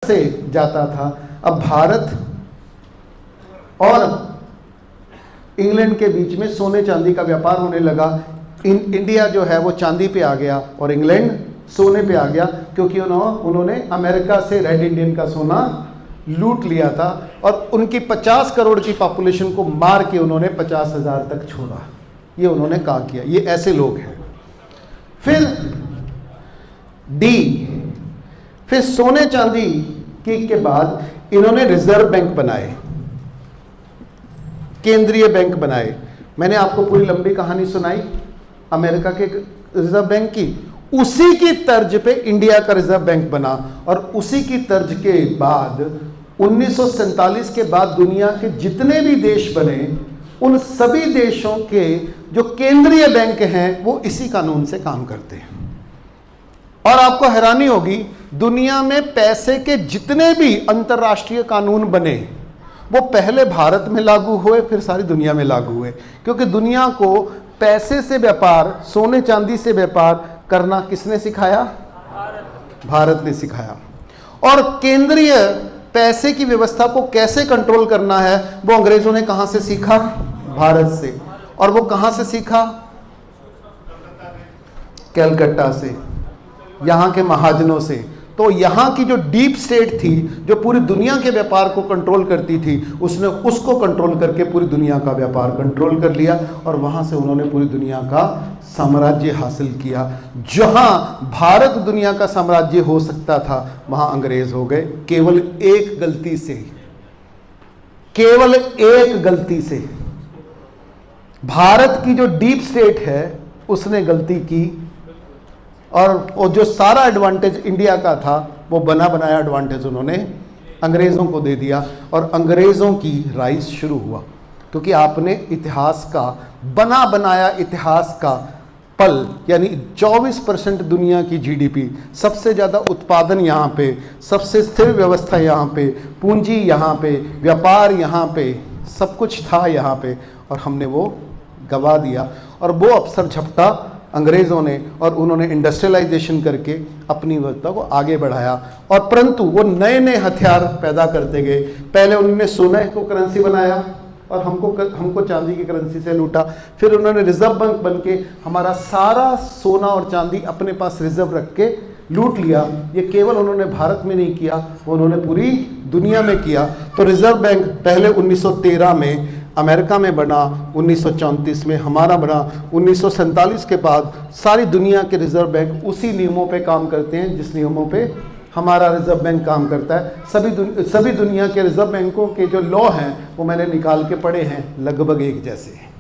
से जाता था। अब भारत और इंग्लैंड के बीच में सोने चांदी का व्यापार होने लगा। इंडिया जो है वो चांदी पे आ गया और इंग्लैंड सोने पे आ गया, क्योंकि उन्होंने अमेरिका से रेड इंडियन का सोना लूट लिया था और उनकी 50 करोड़ की पॉपुलेशन को मार के उन्होंने 50,000 तक छोड़ा। ये उन्होंने कहा किया। ये ऐसे लोग हैं। फिर डी, फिर सोने चांदी के बाद इन्होंने रिजर्व बैंक बनाए, केंद्रीय बैंक बनाए। मैंने आपको पूरी लंबी कहानी सुनाई अमेरिका के रिजर्व बैंक की। उसी की तर्ज पे इंडिया का रिजर्व बैंक बना और उसी की तर्ज के बाद 1947 के बाद दुनिया के जितने भी देश बने, उन सभी देशों के जो केंद्रीय बैंक हैं वो इसी कानून से काम करते हैं। और आपको हैरानी होगी, दुनिया में पैसे के जितने भी अंतर्राष्ट्रीय कानून बने वो पहले भारत में लागू हुए, फिर सारी दुनिया में लागू हुए, क्योंकि दुनिया को पैसे से व्यापार, सोने चांदी से व्यापार करना किसने सिखाया? भारत ने सिखाया। और केंद्रीय पैसे की व्यवस्था को कैसे कंट्रोल करना है वो अंग्रेजों ने कहां से सीखा? भारत से। और वो कहां से सीखा? कलकत्ता से, यहां के महाजनों से। तो यहां की जो डीप स्टेट थी, जो पूरी दुनिया के व्यापार को कंट्रोल करती थी, उसने उसको कंट्रोल करके पूरी दुनिया का व्यापार कंट्रोल कर लिया और वहां से उन्होंने पूरी दुनिया का साम्राज्य हासिल किया। जहां भारत दुनिया का साम्राज्य हो सकता था वहां अंग्रेज हो गए, केवल एक गलती से, केवल एक गलती से। भारत की जो डीप स्टेट है उसने गलती की और जो सारा एडवांटेज इंडिया का था वो बना बनाया एडवांटेज उन्होंने अंग्रेज़ों को दे दिया और अंग्रेज़ों की राइज शुरू हुआ। क्योंकि आपने इतिहास का, बना बनाया इतिहास का पल, यानी 24% दुनिया की जीडीपी, सबसे ज़्यादा उत्पादन यहाँ पे, सबसे स्थिर व्यवस्था यहाँ पे, पूंजी यहाँ पे, व्यापार यहाँ पे, सब कुछ था यहाँ पे, और हमने वो गवा दिया। और वो अवसर झपटा अंग्रेज़ों ने और उन्होंने इंडस्ट्रियलाइजेशन करके अपनी व्यवस्था को आगे बढ़ाया। और परंतु वो नए नए हथियार पैदा करते गए। पहले उन्होंने सोने को करेंसी बनाया और हमको चांदी की करेंसी से लूटा। फिर उन्होंने रिजर्व बैंक बन के हमारा सारा सोना और चांदी अपने पास रिजर्व रख के लूट लिया। ये केवल उन्होंने भारत में नहीं किया, वो उन्होंने पूरी दुनिया में किया। तो रिजर्व बैंक पहले 1913 में अमेरिका में बना, 1934 में हमारा बना, 1947 के बाद सारी दुनिया के रिजर्व बैंक उसी नियमों पे काम करते हैं जिस नियमों पे हमारा रिजर्व बैंक काम करता है। सभी दुनिया के रिजर्व बैंकों के जो लॉ हैं वो मैंने निकाल के पढ़े हैं, लगभग एक जैसे हैं।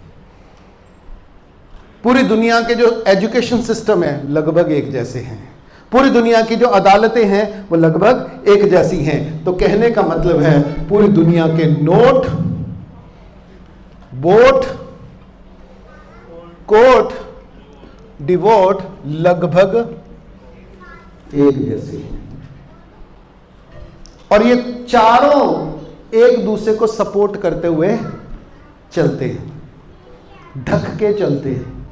पूरी दुनिया के जो एजुकेशन सिस्टम है लगभग एक जैसे हैं। पूरी दुनिया की जो अदालतें हैं वो लगभग एक जैसी हैं। तो कहने का मतलब है पूरी दुनिया के नोट, वोट, कोर्ट, डिवोट लगभग एक जैसे हैं। और ये चारों एक दूसरे को सपोर्ट करते हुए चलते हैं, ढक के चलते हैं।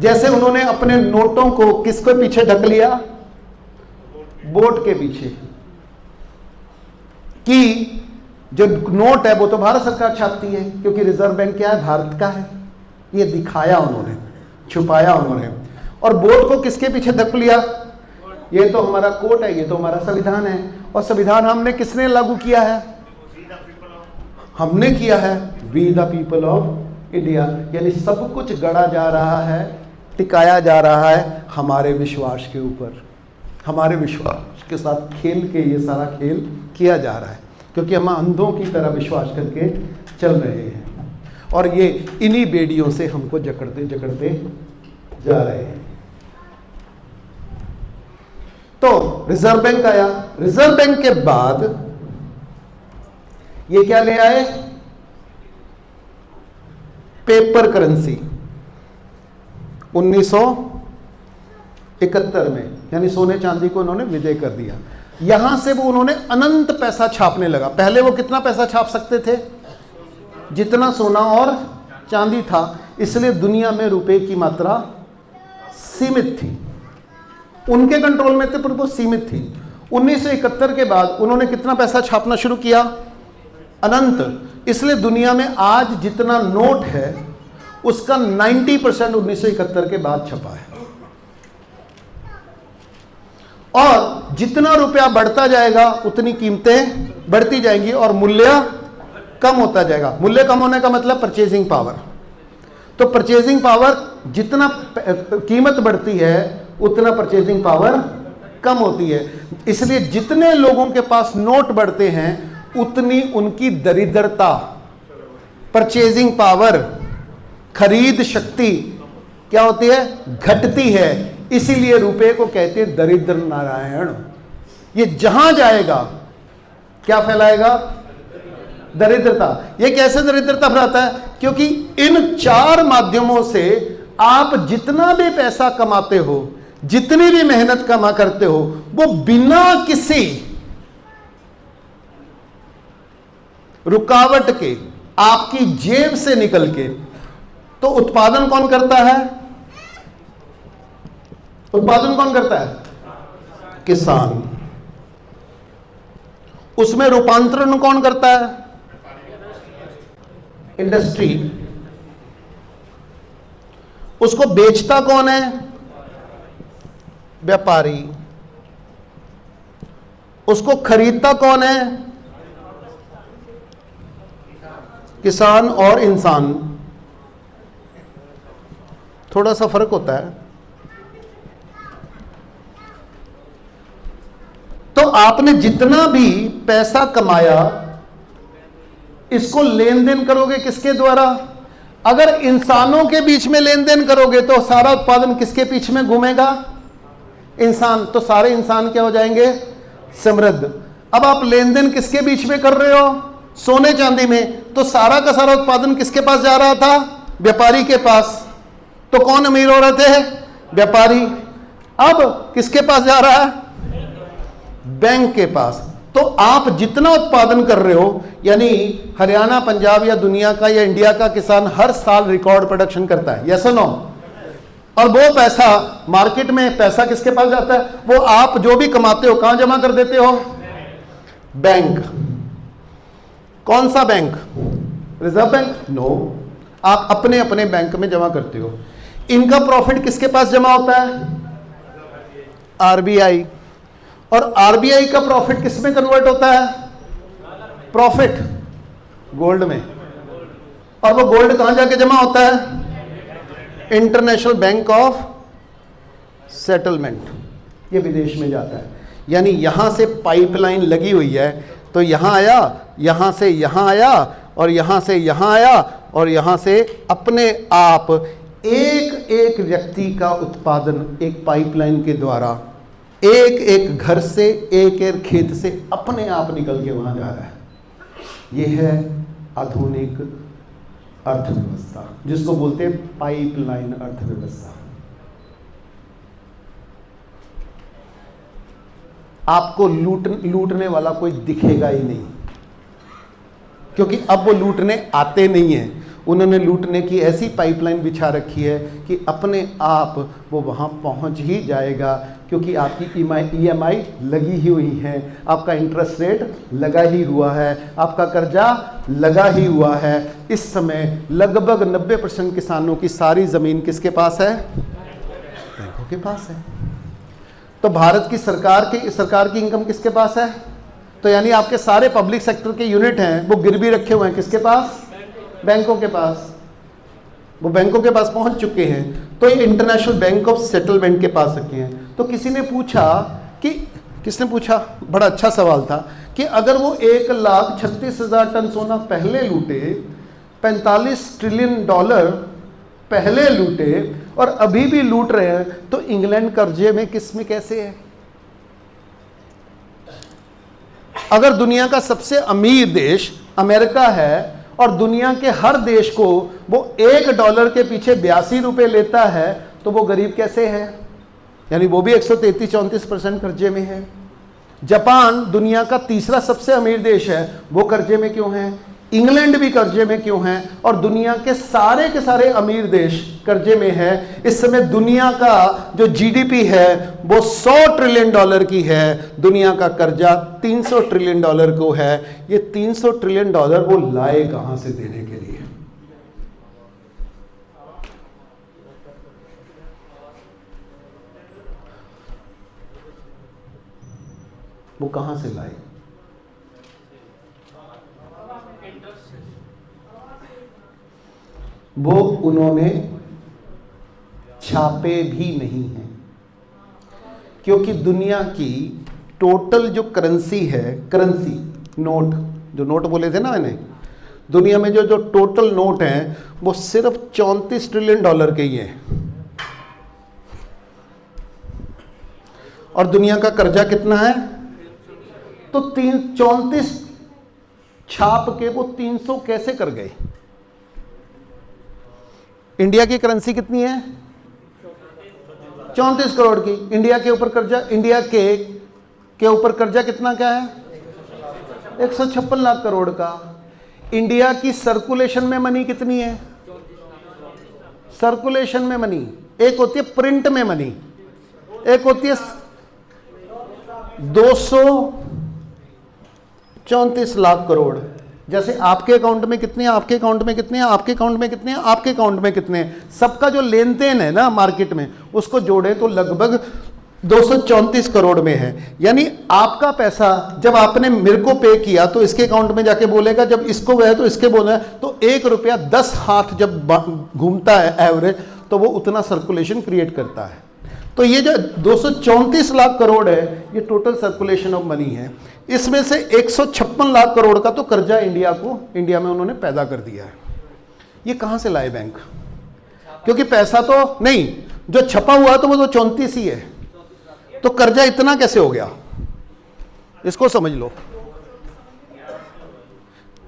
जैसे उन्होंने अपने नोटों को किसके पीछे ढक लिया? वोट के पीछे। कि जो नोट है वो तो भारत सरकार छापती है, क्योंकि रिजर्व बैंक क्या है? भारत का है। ये दिखाया उन्होंने, छुपाया उन्होंने। और वोट को किसके पीछे ढक लिया? ये तो हमारा कोर्ट है, ये तो हमारा संविधान है। और संविधान हमने किसने लागू किया है? हमने किया है, we the people of India. यानी सब कुछ गढ़ा जा रहा है, टिकाया जा रहा है हमारे विश्वास के ऊपर। हमारे विश्वास के साथ खेल के ये सारा खेल किया जा रहा है, क्योंकि हम अंधों की तरह विश्वास करके चल रहे हैं और ये इन्हीं बेड़ियों से हमको जकड़ते जकड़ते जा रहे हैं। तो रिजर्व बैंक आया। रिजर्व बैंक के बाद ये क्या ले आए? पेपर करेंसी 1971 में, यानी सोने चांदी को उन्होंने विदय कर दिया। यहां से वो उन्होंने अनंत पैसा छापने लगा। पहले वो कितना पैसा छाप सकते थे? जितना सोना और चांदी था। इसलिए दुनिया में रुपए की मात्रा सीमित थी। उनके कंट्रोल में थे पर वो सीमित थी। 1971 के बाद उन्होंने कितना पैसा छापना शुरू किया? अनंत। इसलिए दुनिया में आज जितना नोट है उसका 90% 1971 के बाद छपा है। और जितना रुपया बढ़ता जाएगा उतनी कीमतें बढ़ती जाएंगी और मूल्य कम होता जाएगा। मूल्य कम होने का मतलब परचेजिंग पावर। तो परचेजिंग पावर, जितना कीमत बढ़ती है उतना परचेजिंग पावर कम होती है। इसलिए जितने लोगों के पास नोट बढ़ते हैं उतनी उनकी दरिद्रता, परचेजिंग पावर, खरीद शक्ति क्या होती है? घटती है। इसीलिए रुपए को कहते हैं दरिद्र नारायण। ये जहां जाएगा क्या फैलाएगा? दरिद्रता। ये कैसे दरिद्रता फैलाता है? क्योंकि इन 4 माध्यमों से आप जितना भी पैसा कमाते हो, जितनी भी मेहनत कमा करते हो, वो बिना किसी रुकावट के आपकी जेब से निकल के। तो उत्पादन कौन करता है? उत्पादन कौन करता है? किसान। उसमें रूपांतरण कौन करता है? इंडस्ट्री। उसको बेचता कौन है? व्यापारी। उसको खरीदता कौन है? किसान और इंसान। थोड़ा सा फर्क होता है। तो आपने जितना भी पैसा कमाया इसको लेन देन करोगे किसके द्वारा? अगर इंसानों के बीच में लेन देन करोगे तो सारा उत्पादन किसके बीच में घूमेगा? इंसान। तो सारे इंसान क्या हो जाएंगे? समृद्ध। अब आप लेन देन किसके बीच में कर रहे हो? सोने चांदी में। तो सारा का सारा उत्पादन किसके पास जा रहा था? व्यापारी के पास। तो कौन अमीर हो रहे थे? व्यापारी। अब किसके पास जा रहा है? बैंक के पास। तो आप जितना उत्पादन कर रहे हो, यानी हरियाणा, पंजाब या दुनिया का या इंडिया का किसान हर साल रिकॉर्ड प्रोडक्शन करता है, यस और नो? और वो पैसा मार्केट में पैसा किसके पास जाता है? वो आप जो भी कमाते हो कहां जमा कर देते हो? बैंक। कौन सा बैंक? Reserve bank? नो, आप अपने अपने बैंक में जमा करते हो। इनका प्रॉफिट किसके पास जमा होता है? आरबीआई। और आरबीआई का प्रॉफिट किस में कन्वर्ट होता है? प्रॉफिट गोल्ड में। और वो गोल्ड कहां जाके जमा होता है? इंटरनेशनल बैंक ऑफ सेटलमेंट, ये विदेश में जाता है। यानी यहां से पाइपलाइन लगी हुई है, तो यहां आया, यहां से यहां आया, और यहां से यहां आया, और यहां से अपने आप एक एक व्यक्ति का उत्पादन एक पाइपलाइन के द्वारा, एक एक घर से, एक एक खेत से अपने आप निकल के वहां जा रहा है। यह है आधुनिक अर्थव्यवस्था, जिसको बोलते हैं पाइपलाइन अर्थव्यवस्था। आपको लूटने वाला कोई दिखेगा ही नहीं, क्योंकि अब वो लूटने आते नहीं हैं। उन्होंने लूटने की ऐसी पाइपलाइन बिछा रखी है कि अपने आप वो वहाँ पहुँच ही जाएगा, क्योंकि आपकी EMI लगी ही हुई है, आपका इंटरेस्ट रेट लगा ही हुआ है, आपका कर्जा लगा ही हुआ है। इस समय लगभग 90% किसानों की सारी ज़मीन किसके पास है? बैंकों के पास है। तो भारत की सरकार की इनकम किसके पास है? तो यानी आपके सारे पब्लिक सेक्टर के यूनिट हैं वो गिरवी रखे हुए हैं किसके पास? बैंकों के पास। वो बैंकों के पास पहुंच चुके हैं, तो ये इंटरनेशनल बैंक ऑफ सेटलमेंट के पास रखे हैं। तो किसने पूछा, बड़ा अच्छा सवाल था, कि अगर वो 1,36,000 टन सोना पहले लूटे, 45 ट्रिलियन डॉलर पहले लूटे और अभी भी लूट रहे हैं, तो इंग्लैंड कर्जे में किसमें कैसे है? अगर दुनिया का सबसे अमीर देश अमेरिका है और दुनिया के हर देश को वो $1 के पीछे 82 रुपए लेता है, तो वो गरीब कैसे है? यानी वो भी 133-134% कर्जे में है। जापान दुनिया का तीसरा सबसे अमीर देश है, वो कर्जे में क्यों है? इंग्लैंड भी कर्जे में क्यों है और दुनिया के सारे अमीर देश कर्जे में है। इस समय दुनिया का जो जीडीपी है वो $100 ट्रिलियन की है, दुनिया का कर्जा $300 ट्रिलियन को है। ये $300 ट्रिलियन वो लाए कहां से देने के लिए? वो कहां से लाए? वो उन्होंने छापे भी नहीं हैं, क्योंकि दुनिया की टोटल जो करेंसी है, करेंसी नोट, जो नोट बोले थे ना मैंने, दुनिया में जो टोटल नोट हैं वो सिर्फ $34 ट्रिलियन के ही हैं। और दुनिया का कर्जा कितना है? तो 34 छाप के वो 300 कैसे कर गए? इंडिया की करेंसी कितनी है? 34 करोड़ की। इंडिया के ऊपर कर्जा, इंडिया के ऊपर कर्जा कितना क्या है? 156 लाख करोड़ का। इंडिया की सर्कुलेशन में मनी कितनी है? सर्कुलेशन में मनी एक होती है प्रिंट में मनी, एक होती है 234 लाख करोड़। जैसे आपके अकाउंट में कितने हैं, आपके अकाउंट में कितने हैं, आपके अकाउंट में कितने हैं, आपके अकाउंट में कितने हैं, सबका जो लेन देन है ना मार्केट में, उसको जोड़े तो लगभग 234 करोड़ में है। यानी आपका पैसा जब आपने मेरे को पे किया तो इसके अकाउंट में जाके बोलेगा, जब इसको गया तो इसके बोले, तो 1 रुपया 10 हाथ जब घूमता है एवरेज, तो वो उतना सर्कुलेशन क्रिएट करता है। तो ये जो 234 लाख करोड़ है ये टोटल सर्कुलेशन ऑफ मनी है। इसमें से 156 लाख करोड़ का तो कर्जा इंडिया में उन्होंने पैदा कर दिया है। ये कहां से लाए बैंक? क्योंकि पैसा तो नहीं, जो छपा हुआ तो वो तो 34 ही है, तो कर्जा इतना कैसे हो गया? इसको समझ लो।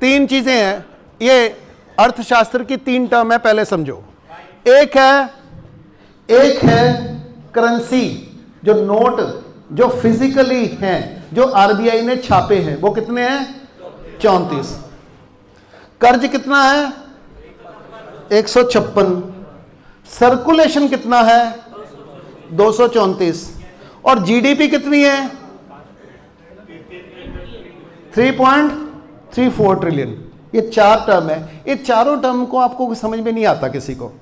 3 चीजें हैं, ये अर्थशास्त्र की 3 टर्म है, पहले समझो। एक है करेंसी, जो नोट जो फिजिकली हैं, जो आरबीआई ने छापे हैं, वो कितने हैं? 34। कर्ज कितना है? 156। सर्कुलेशन कितना है? 234। और जीडीपी कितनी है? 3.34 ट्रिलियन। ये 4 टर्म है। ये चारों टर्म को आपको समझ में नहीं आता किसी को।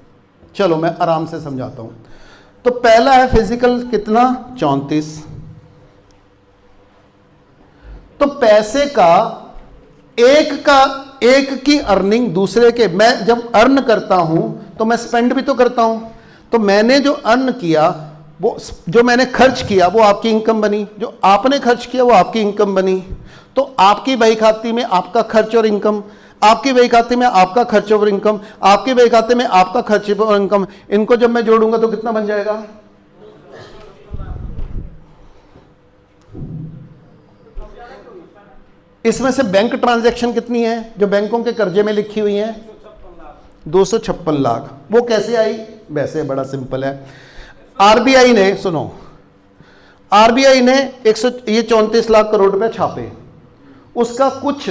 चलो मैं आराम से समझाता हूं। तो पहला है फिजिकल, कितना? 34। तो पैसे का एक की अर्निंग दूसरे के, मैं जब अर्न करता हूं तो मैं स्पेंड भी तो करता हूं। तो मैंने जो अर्न किया, वो जो मैंने खर्च किया वो आपकी इनकम बनी, जो आपने खर्च किया वो आपकी इनकम बनी। तो आपकी बही खाते में आपका खर्च और इनकम, आपकी बही खाते में आपका खर्च और इनकम, आपके बही खाते में आपका खर्च और इनकम, इनको जब मैं जोड़ूंगा तो कितना बन जाएगा? इसमें से बैंक ट्रांजैक्शन कितनी है जो बैंकों के कर्जे में लिखी हुई है? 256 लाख। वो कैसे आई? वैसे बड़ा सिंपल है। आरबीआई ने, सुनो, आरबीआई ने 34 लाख करोड़ रुपए छापे, उसका कुछ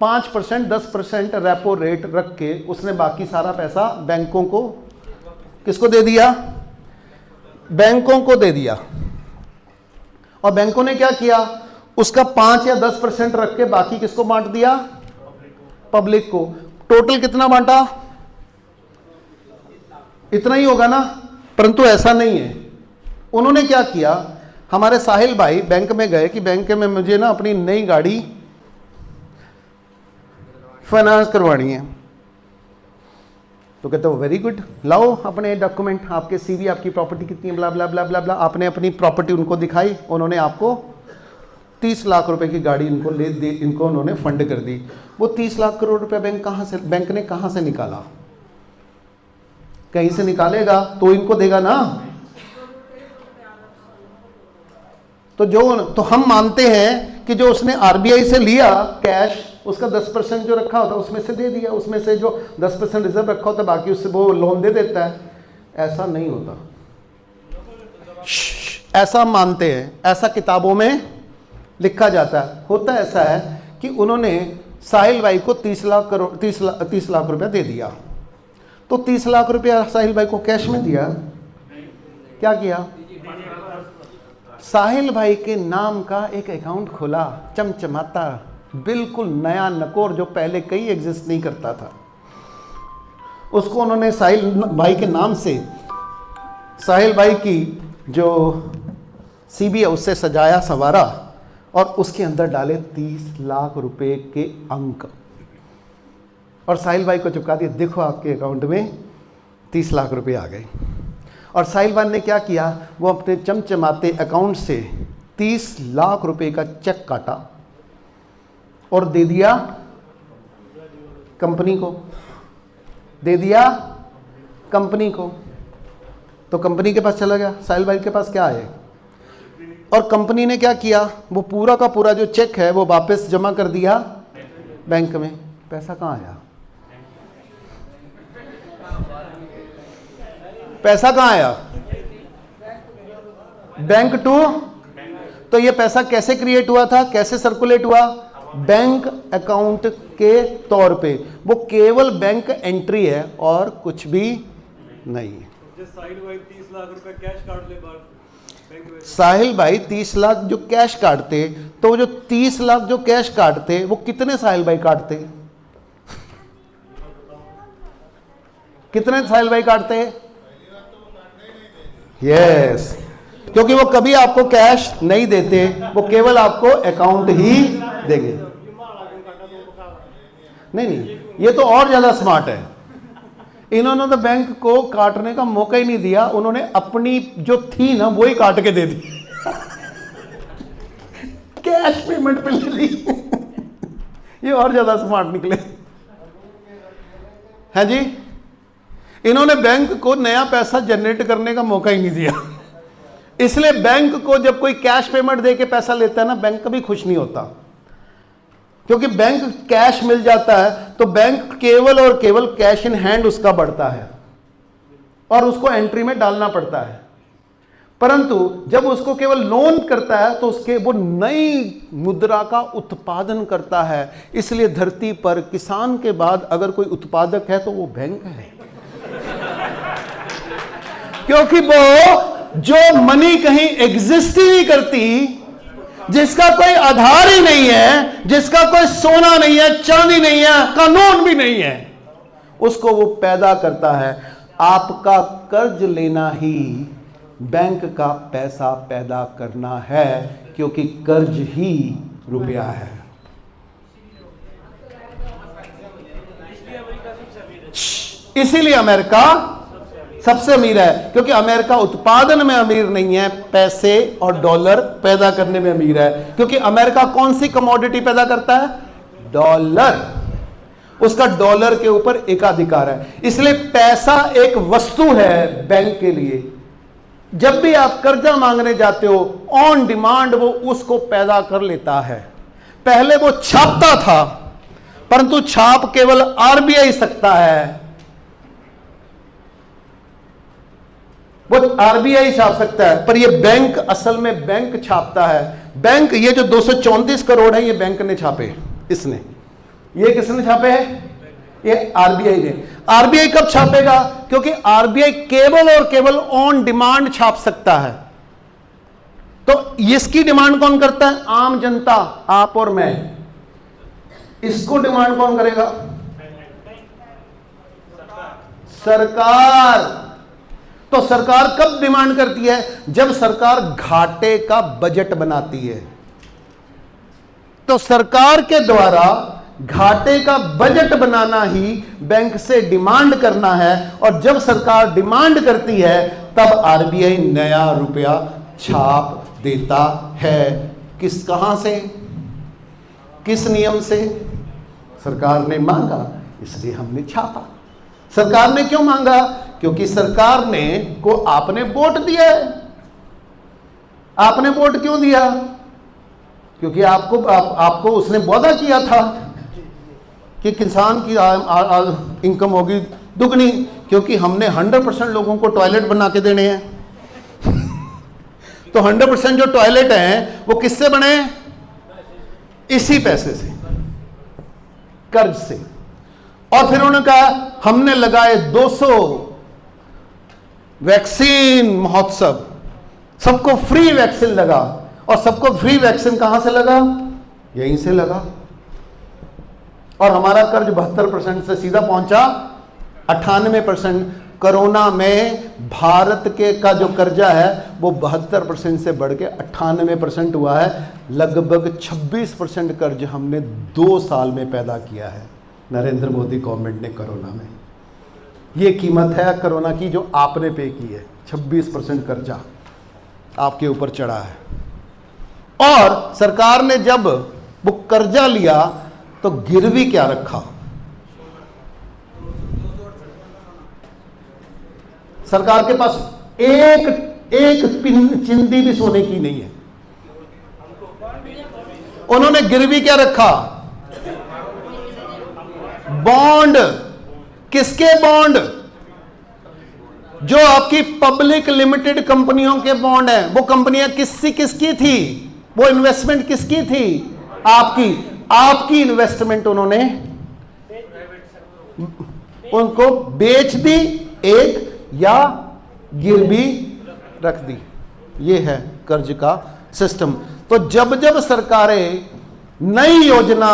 5% 10% रेपो रेट रख के उसने बाकी सारा पैसा बैंकों को, किसको दे दिया? बैंकों को दे दिया। और बैंकों ने क्या किया? उसका 5 या 10% रख के बाकी किसको बांट दिया? पब्लिक को। टोटल कितना बांटा? इतना ही होगा ना। परंतु ऐसा नहीं है। उन्होंने क्या किया? हमारे साहिल भाई बैंक में गए कि बैंक में मुझे ना अपनी नई गाड़ी फाइनेंस करवानी है। तो कहते हो वेरी गुड, लाओ अपने डॉक्यूमेंट, आपके सीवी, आपकी प्रॉपर्टी कितनी है, ब्ला ब्ला ब्ला ब्ला ब्ला। आपने अपनी प्रॉपर्टी उनको दिखाई, उन्होंने आपको 30 लाख रुपए की गाड़ी इनको उन्होंने फंड कर दी। वो 30 लाख करोड़ रुपए बैंक ने कहां से निकाला? कहीं से निकालेगा तो इनको देगा ना। तो हम मानते हैं कि जो उसने आरबीआई से लिया कैश, उसका 10% जो रखा होता है उसमें से दे दिया, उसमें से जो 10% रिजर्व रखा होता है बाकी उससे वो लोन दे देता है। ऐसा नहीं होता। ऐसा मानते हैं, ऐसा किताबों में लिखा जाता है। होता ऐसा है कि उन्होंने साहिल भाई को 30 लाख रुपया दे दिया। तो 30 लाख रुपया साहिल भाई को कैश में दिया, क्या किया? साहिल भाई के नाम का एक अकाउंट खोला, चमचमाता, बिल्कुल नया नकोर, जो पहले कहीं एग्जिस्ट नहीं करता था। उसको उन्होंने साहिल भाई के नाम से साहिल भाई की जो सीबी है उससे सजाया संवारा और उसके अंदर डाले 30 लाख रुपए के अंक और साहिल भाई को चिपका दिया, देखो आपके अकाउंट में 30 लाख रुपए आ गए। और साहिल भाई ने क्या किया, वो अपने चमचमाते अकाउंट से 30 लाख रुपए का चेक काटा और दे दिया कंपनी को, दे दिया कंपनी को। तो कंपनी के पास चला गया, साहिल भाई के पास क्या है, और कंपनी ने क्या किया, वो पूरा का पूरा जो चेक है वो वापस जमा कर दिया बैंक में। पैसा कहाँ आया? पैसा कहाँ आया? Bank to. तो ये पैसा कैसे क्रिएट हुआ था, कैसे सर्कुलेट हुआ? बैंक अकाउंट के तौर पे। वो केवल बैंक एंट्री है और कुछ भी नहीं है। साहिल भाई 30 लाख रुपए कैश काट ले बाहर, साहिल भाई 30 लाख जो कैश काटते, तो जो 30 लाख जो कैश काटते वो कितने साहिल भाई काटते? कितने साहिल भाई काटते? यस, क्योंकि वो कभी आपको कैश नहीं देते, वो केवल आपको अकाउंट ही देंगे। नहीं, ये तो और ज्यादा स्मार्ट है। इन्होंने तो बैंक को काटने का मौका ही नहीं दिया, उन्होंने अपनी जो थी ना वो ही काट के दे दी कैश पेमेंट पे ले ली ये और ज्यादा स्मार्ट निकले हैं जी। इन्होंने बैंक को नया पैसा जनरेट करने का मौका ही नहीं दिया। इसलिए बैंक को जब कोई कैश पेमेंट दे के पैसा लेता है ना, बैंक कभी खुश नहीं होता, क्योंकि बैंक कैश मिल जाता है तो बैंक केवल और केवल कैश इन हैंड उसका बढ़ता है और उसको एंट्री में डालना पड़ता है। परंतु जब उसको केवल लोन करता है तो उसके वो नई मुद्रा का उत्पादन करता है। इसलिए धरती पर किसान के बाद अगर कोई उत्पादक है तो वो बैंक है, क्योंकि वो जो मनी कहीं एग्जिस्ट ही नहीं करती, जिसका कोई आधार ही नहीं है, जिसका कोई सोना नहीं है, चांदी नहीं है, कानून भी नहीं है, उसको वो पैदा करता है। आपका कर्ज लेना ही बैंक का पैसा पैदा करना है, क्योंकि कर्ज ही रुपया है। इसीलिए अमेरिका सबसे अमीर है, क्योंकि अमेरिका उत्पादन में अमीर नहीं है, पैसे और डॉलर पैदा करने में अमीर है। क्योंकि अमेरिका कौन सी कमोडिटी पैदा करता है? डॉलर। उसका डॉलर के ऊपर एकाधिकार है। इसलिए पैसा एक वस्तु है बैंक के लिए। जब भी आप कर्जा मांगने जाते हो, ऑन डिमांड वो उसको पैदा कर लेता है। पहले वो छापता था, परंतु छाप केवल आरबीआई सकता है, वो आरबीआई छाप सकता है, पर ये बैंक असल में बैंक छापता है। बैंक, ये जो 234 करोड़ है ये बैंक ने छापे। इसने, ये किसने छापे हैं? ये आरबीआई ने। आरबीआई कब छापेगा? क्योंकि आरबीआई केवल और केवल ऑन डिमांड छाप सकता है। तो इसकी डिमांड कौन करता है? आम जनता, आप और मैं। इसको डिमांड कौन करेगा? सरकार। तो सरकार कब डिमांड करती है? जब सरकार घाटे का बजट बनाती है। तो सरकार के द्वारा घाटे का बजट बनाना ही बैंक से डिमांड करना है, और जब सरकार डिमांड करती है तब आरबीआई नया रुपया छाप देता है। कहां से, किस नियम से? सरकार ने मांगा इसलिए हमने छापा। सरकार ने क्यों मांगा? क्योंकि सरकार ने को आपने वोट दिया है। आपने वोट क्यों दिया? क्योंकि आपको उसने वादा किया था कि किसान की इनकम होगी दुगनी, क्योंकि हमने 100% लोगों को टॉयलेट बना के देने हैं। तो 100% जो टॉयलेट हैं वो किससे बने? इसी पैसे से। कर्ज से। और फिर उन्होंने कहा हमने लगाए 200 वैक्सीन महोत्सव, सबको फ्री वैक्सीन लगा। और सबको फ्री वैक्सीन कहां से लगा? यहीं से लगा। और हमारा कर्ज 72% से सीधा पहुंचा 98%। कोरोना में भारत के का जो कर्जा है वो 72% से बढ़ के 98% हुआ है। लगभग 26% कर्ज हमने 2 साल में पैदा किया है नरेंद्र मोदी गवर्नमेंट ने कोरोना में। ये कीमत है कोरोना की जो आपने पे की है। 26% कर्जा आपके ऊपर चढ़ा है। और सरकार ने जब वो कर्जा लिया तो गिरवी क्या रखा? सरकार के पास एक चिंदी भी सोने की नहीं है। उन्होंने गिरवी क्या रखा? बॉन्ड। किसके बॉन्ड? जो आपकी पब्लिक लिमिटेड कंपनियों के बॉन्ड हैं। वो कंपनियां किसकी थी? वो इन्वेस्टमेंट किसकी थी? आपकी इन्वेस्टमेंट उन्होंने उनको बेच दी एक या गिरवी रख दी। ये है कर्ज का सिस्टम। तो जब जब सरकारें नई योजना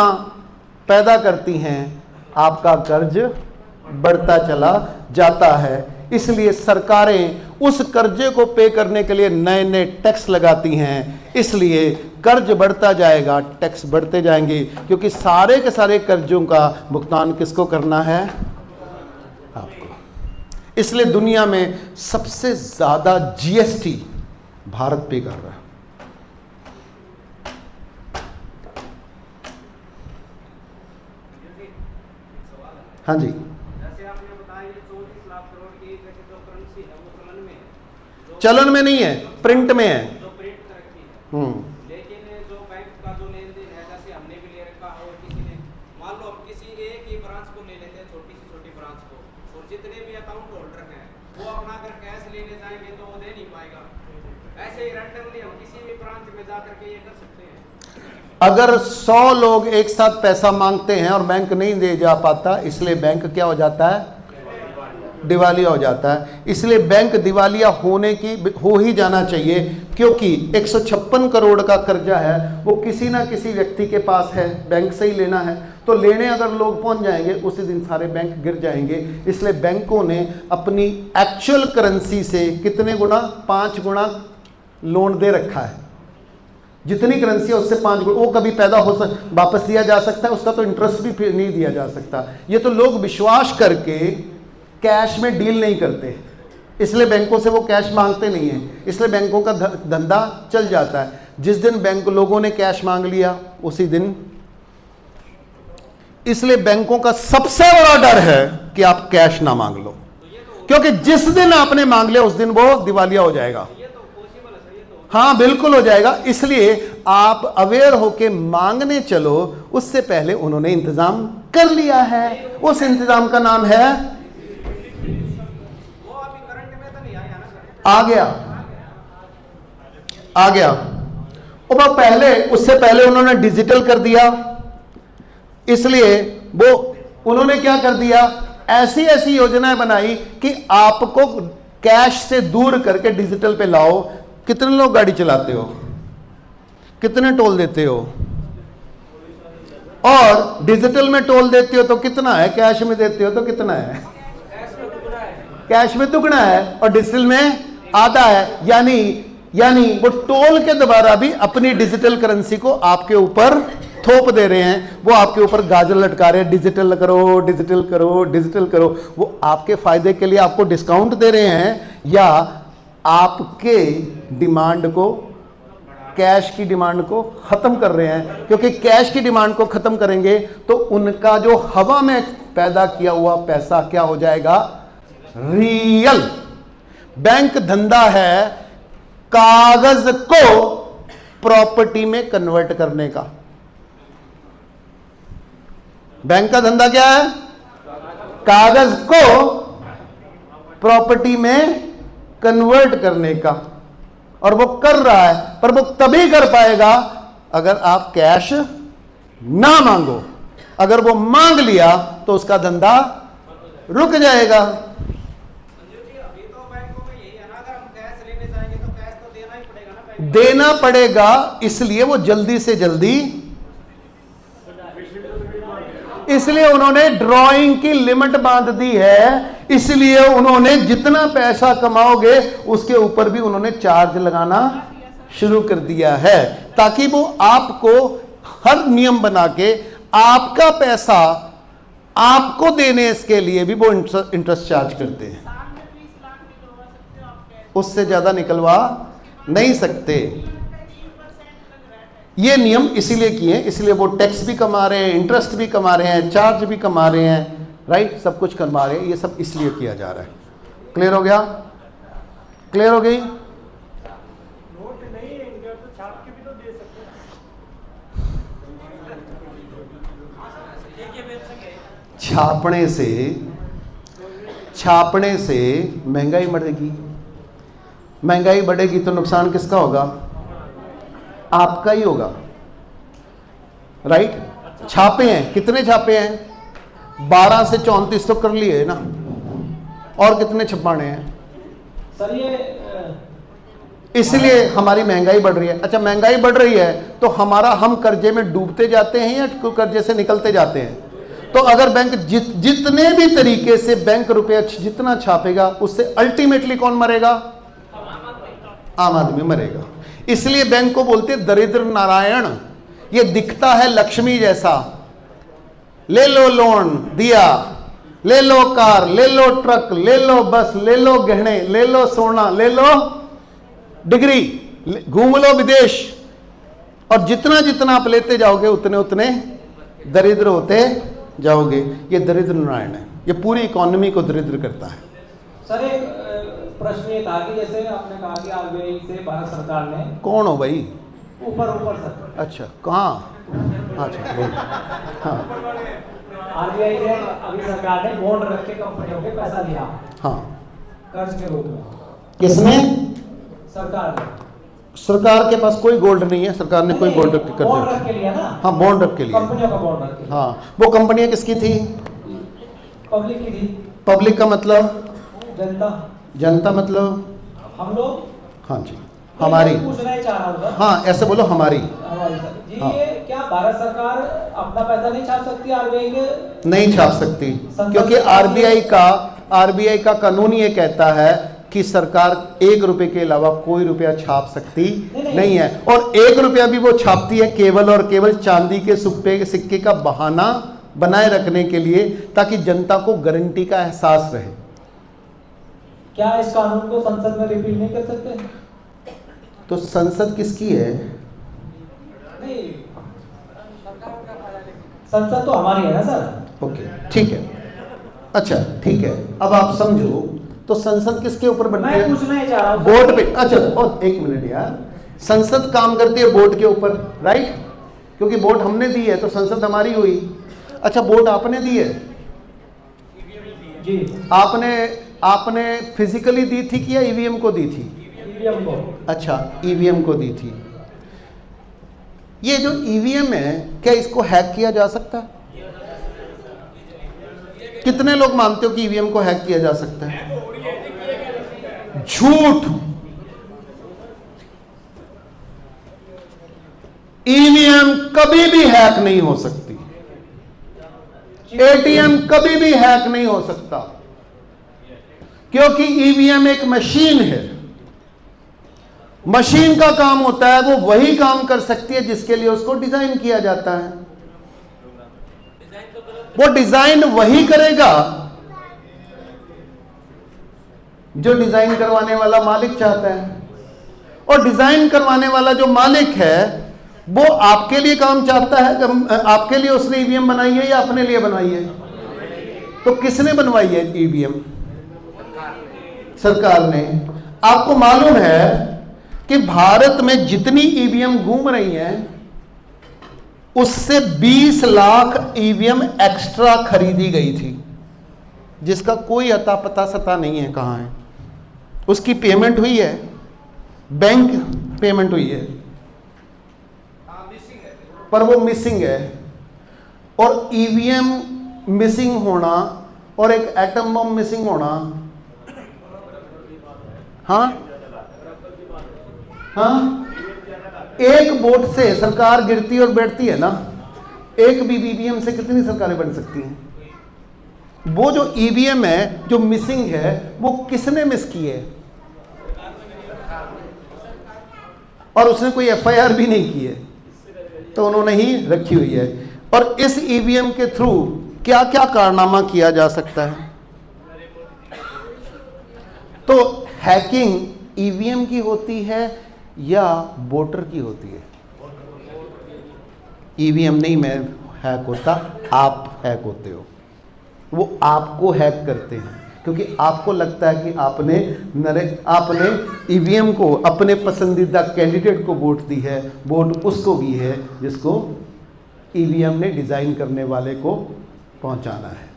पैदा करती हैं आपका कर्ज बढ़ता चला जाता है। इसलिए सरकारें उस कर्जे को पे करने के लिए नए नए टैक्स लगाती हैं। इसलिए कर्ज बढ़ता जाएगा, टैक्स बढ़ते जाएंगे, क्योंकि सारे के सारे कर्जों का भुगतान किसको करना है? आपको। इसलिए दुनिया में सबसे ज्यादा जीएसटी भारत पे कर रहा है। हाँ जी, जैसे आपने बताया ये 34 लाख करोड़ की जैसे जो करेंसी है वो चलन में है, चलन में नहीं है, प्रिंट में है। जो प्रिंट कर रखी है। लेकिन जो बैंक का जो लेन देन है, जैसे हमने भी ले रखा है और किसी ने, मान लो हम किसी एक ही ब्रांच को ले लेते हैं, छोटी ब्रांच को, और जितने भी अकाउंट होल्डर हैं वो अपना अगर कैश लेने जाएंगे तो वो दे नहीं पाएगा। ऐसे ही रैंडमली हम किसी भी ब्रांच में जाकर के ये कर सकते हैं। अगर 100 लोग एक साथ पैसा मांगते हैं और बैंक नहीं दे जा पाता, इसलिए बैंक क्या हो जाता है? दिवालिया हो जाता है। इसलिए बैंक दिवालिया हो ही जाना चाहिए, क्योंकि 156 करोड़ का कर्जा है वो किसी ना किसी व्यक्ति के पास है, बैंक से ही लेना है। तो लेने अगर लोग पहुंच जाएंगे उसी दिन सारे बैंक गिर जाएंगे। इसलिए बैंकों ने अपनी एक्चुअल करेंसी से कितने गुना? 5 गुना लोन दे रखा है। जितनी करेंसी है उससे 5 गुना। वो कभी पैदा हो वापस दिया जा सकता है, उसका तो इंटरेस्ट भी नहीं दिया जा सकता। ये तो लोग विश्वास करके कैश में डील नहीं करते, इसलिए बैंकों से वो कैश मांगते नहीं हैं। इसलिए बैंकों का धंधा चल जाता है। जिस दिन बैंक लोगों ने कैश मांग लिया उसी दिन। इसलिए बैंकों का सबसे बड़ा डर है कि आप कैश ना मांग लो, क्योंकि जिस दिन आपने मांग लिया उस दिन वो दिवालिया हो जाएगा। हाँ, बिल्कुल हो जाएगा। इसलिए आप अवेयर होके मांगने चलो, उससे पहले उन्होंने इंतजाम कर लिया है। उस इंतजाम का नाम है, वो अभी करंट में तो नहीं आया ना सर? आ गया। और पहले, उससे पहले उन्होंने डिजिटल कर दिया। इसलिए वो उन्होंने क्या कर दिया? ऐसी ऐसी योजनाएं बनाई कि आपको कैश से दूर करके डिजिटल पे लाओ। कितने लोग गाड़ी चलाते हो? कितने टोल देते हो? और डिजिटल में टोल देते हो तो कितना है? कैश में देते हो तो कितना है? कैश में दुगना है और डिजिटल में आधा है। यानी वो टोल के द्वारा भी अपनी डिजिटल करेंसी को आपके ऊपर थोप दे रहे हैं। वो आपके ऊपर गाजर लटका रहे हैं, डिजिटल करो, डिजिटल करो, डिजिटल करो। वो आपके फायदे के लिए आपको डिस्काउंट दे रहे हैं या आपके डिमांड को, कैश की डिमांड को खत्म कर रहे हैं। क्योंकि कैश की डिमांड को खत्म करेंगे तो उनका जो हवा में पैदा किया हुआ पैसा क्या हो जाएगा? रियल। बैंक धंधा है कागज को प्रॉपर्टी में कन्वर्ट करने का। बैंक का धंधा क्या है? कागज को प्रॉपर्टी में कन्वर्ट करने का। और वो कर रहा है, पर वो तभी कर पाएगा अगर आप कैश ना मांगो। अगर वो मांग लिया तो उसका धंधा रुक जाएगा। संजीव जी, अभी तो बैंकों में यही है ना, अगर हम कैश लेने जाएंगे तो कैश तो देना ही पड़ेगा ना बैंक को। देना पड़ेगा, इसलिए वो जल्दी से जल्दी, इसलिए उन्होंने ड्राइंग की लिमिट बांध दी है, इसलिए उन्होंने जितना पैसा कमाओगे उसके ऊपर भी उन्होंने चार्ज लगाना शुरू कर दिया है, ताकि वो आपको हर नियम बना के आपका पैसा आपको देने इसके लिए भी वो इंटरेस्ट चार्ज करते हैं। उससे ज्यादा निकलवा नहीं सकते। ये नियम इसीलिए किए हैं, इसलिए वो टैक्स भी कमा रहे हैं, इंटरेस्ट भी कमा रहे हैं, चार्ज भी कमा रहे हैं, राइट, सब कुछ कमा रहे हैं। ये सब इसलिए किया जा रहा है। क्लियर हो गया? क्लियर हो गई? नोट नहीं है इंडिया तो छाप के भी तो दे सकते हैं। छापने से महंगाई बढ़ेगी, महंगाई बढ़ेगी तो नुकसान किसका होगा? आपका ही होगा, राइट। छापे हैं, कितने छापे हैं? 12 से 34 तो कर लिए ना, और कितने छपाने हैं? सर ये इसलिए हमारी महंगाई बढ़ रही है। अच्छा, महंगाई बढ़ रही है तो हम कर्जे में डूबते जाते हैं या कर्जे से निकलते जाते हैं? तो अगर बैंक जितने भी तरीके से बैंक रुपया जितना छापेगा, उससे अल्टीमेटली कौन मरेगा? आम आदमी मरेगा। इसलिए बैंक को बोलते हैं दरिद्र नारायण। ये दिखता है लक्ष्मी जैसा, ले लो लोन दिया, ले लो कार, ले लो ट्रक, ले लो बस, ले लो गहने, ले लो सोना, ले लो डिग्री, घूम लो विदेश, और जितना जितना आप लेते जाओगे उतने उतने दरिद्र होते जाओगे। ये दरिद्र नारायण है, ये पूरी इकोनॉमी को दरिद्र करता है। सर एक प्रश्न ये था कि जैसे आपने कहा कि आरबीआई से भारत सरकार ने, कौन हो भाई? ऊपर सर, अच्छा, कहाँ? अच्छा, बोल। हाँ आरबीआई ने अभी सरकार ने बॉन्ड रख के कंपनियों के पैसा लिया, हाँ, कर्ज के रूप में। किसने? सरकार ने। सरकार के पास कोई गोल्ड नहीं है, सरकार ने कोई गोल्ड रख के बॉन्ड कर रख के लिया ना। हाँ, बॉन्ड रख के लिए। कंपनियों का बॉन्ड रख के। हाँ, वो कंपनियां किसकी थी? पब्लिक की थी। पब्लिक का मतलब? जनता। जनता मतलब हम लोग। हाँ जी, हमारी। पूछना ही चाह रहा हूँ। हाँ, ऐसे बोलो, हमारी। जी हाँ। ये क्या भारत सरकार अपना पैसा नहीं छाप सकती आरबीआई के? नहीं छाप सकती, क्योंकि आरबीआई का कानून ये कहता है कि सरकार 1 रुपए के अलावा कोई रुपया छाप सकती नहीं है। और 1 रुपया भी वो छापती है केवल और केवल चांदी के सिक्के का बहाना बनाए रखने के लिए, ताकि जनता को गारंटी का एहसास रहे। क्या इस कानून को संसद में रिपील नहीं कर सकते? तो संसद किसकी है? नहीं, संसद तो हमारी है ना सर। ओके, ठीक है। अच्छा, ठीक है, अब आप समझो, तो संसद किसके ऊपर बनती है? मैं पूछना ही चाह रहा हूँ। वोट पे। अच्छा, और 1 मिनट यार, संसद काम करती है वोट के ऊपर, राइट? क्योंकि वोट हमने दी है तो संसद हमारी हुई। अच्छा, वोट आपने दी है? जी। आपने फिजिकली दी थी कि या ईवीएम को दी थी? ईवीएम को। अच्छा, ईवीएम को दी थी। ये जो ईवीएम है, क्या इसको हैक किया जा सकता है? कितने लोग मानते हो कि ईवीएम को हैक किया जा सकता है? झूठ। ईवीएम कभी भी हैक नहीं हो सकती, एटीएम कभी भी हैक नहीं हो सकता, क्योंकि ईवीएम एक मशीन है। मशीन का काम होता है वो वही काम कर सकती है जिसके लिए उसको डिजाइन किया जाता है। वो डिजाइन वही करेगा जो डिजाइन करवाने वाला मालिक चाहता है, और डिजाइन करवाने वाला जो मालिक है वो आपके लिए काम चाहता है। आपके लिए उसने ईवीएम बनाई है या अपने लिए बनाई है? तो किसने बनवाई है ईवीएम? सरकार ने। आपको मालूम है कि भारत में जितनी ईवीएम घूम रही हैं उससे 20 लाख ईवीएम एक्स्ट्रा खरीदी गई थी, जिसका कोई अता पता सता नहीं है कहां है। उसकी पेमेंट हुई है, बैंक पेमेंट हुई है, पर वो मिसिंग है। और ईवीएम मिसिंग होना और एक एटम बम मिसिंग होना, हाँ हाँ, एक वोट से सरकार गिरती और बैठती है ना। एक भी ईवीएम से कितनी सरकारें बन सकती हैं? वो जो ईवीएम है जो मिसिंग है वो किसने मिस की है? और उसने कोई एफआईआर भी नहीं की है, तो उन्होंने ही रखी हुई है। और इस ईवीएम के थ्रू क्या क्या कारनामा किया जा सकता है? तो हैकिंग ईवीएम की होती है या वोटर की होती है? ईवीएम नहीं मैं हैक होता, आप हैक होते हो। वो आपको हैक करते हैं क्योंकि आपको लगता है कि आपने ईवीएम को अपने पसंदीदा कैंडिडेट को वोट दी है, वोट उसको भी है जिसको ईवीएम ने डिज़ाइन करने वाले को पहुंचाना है।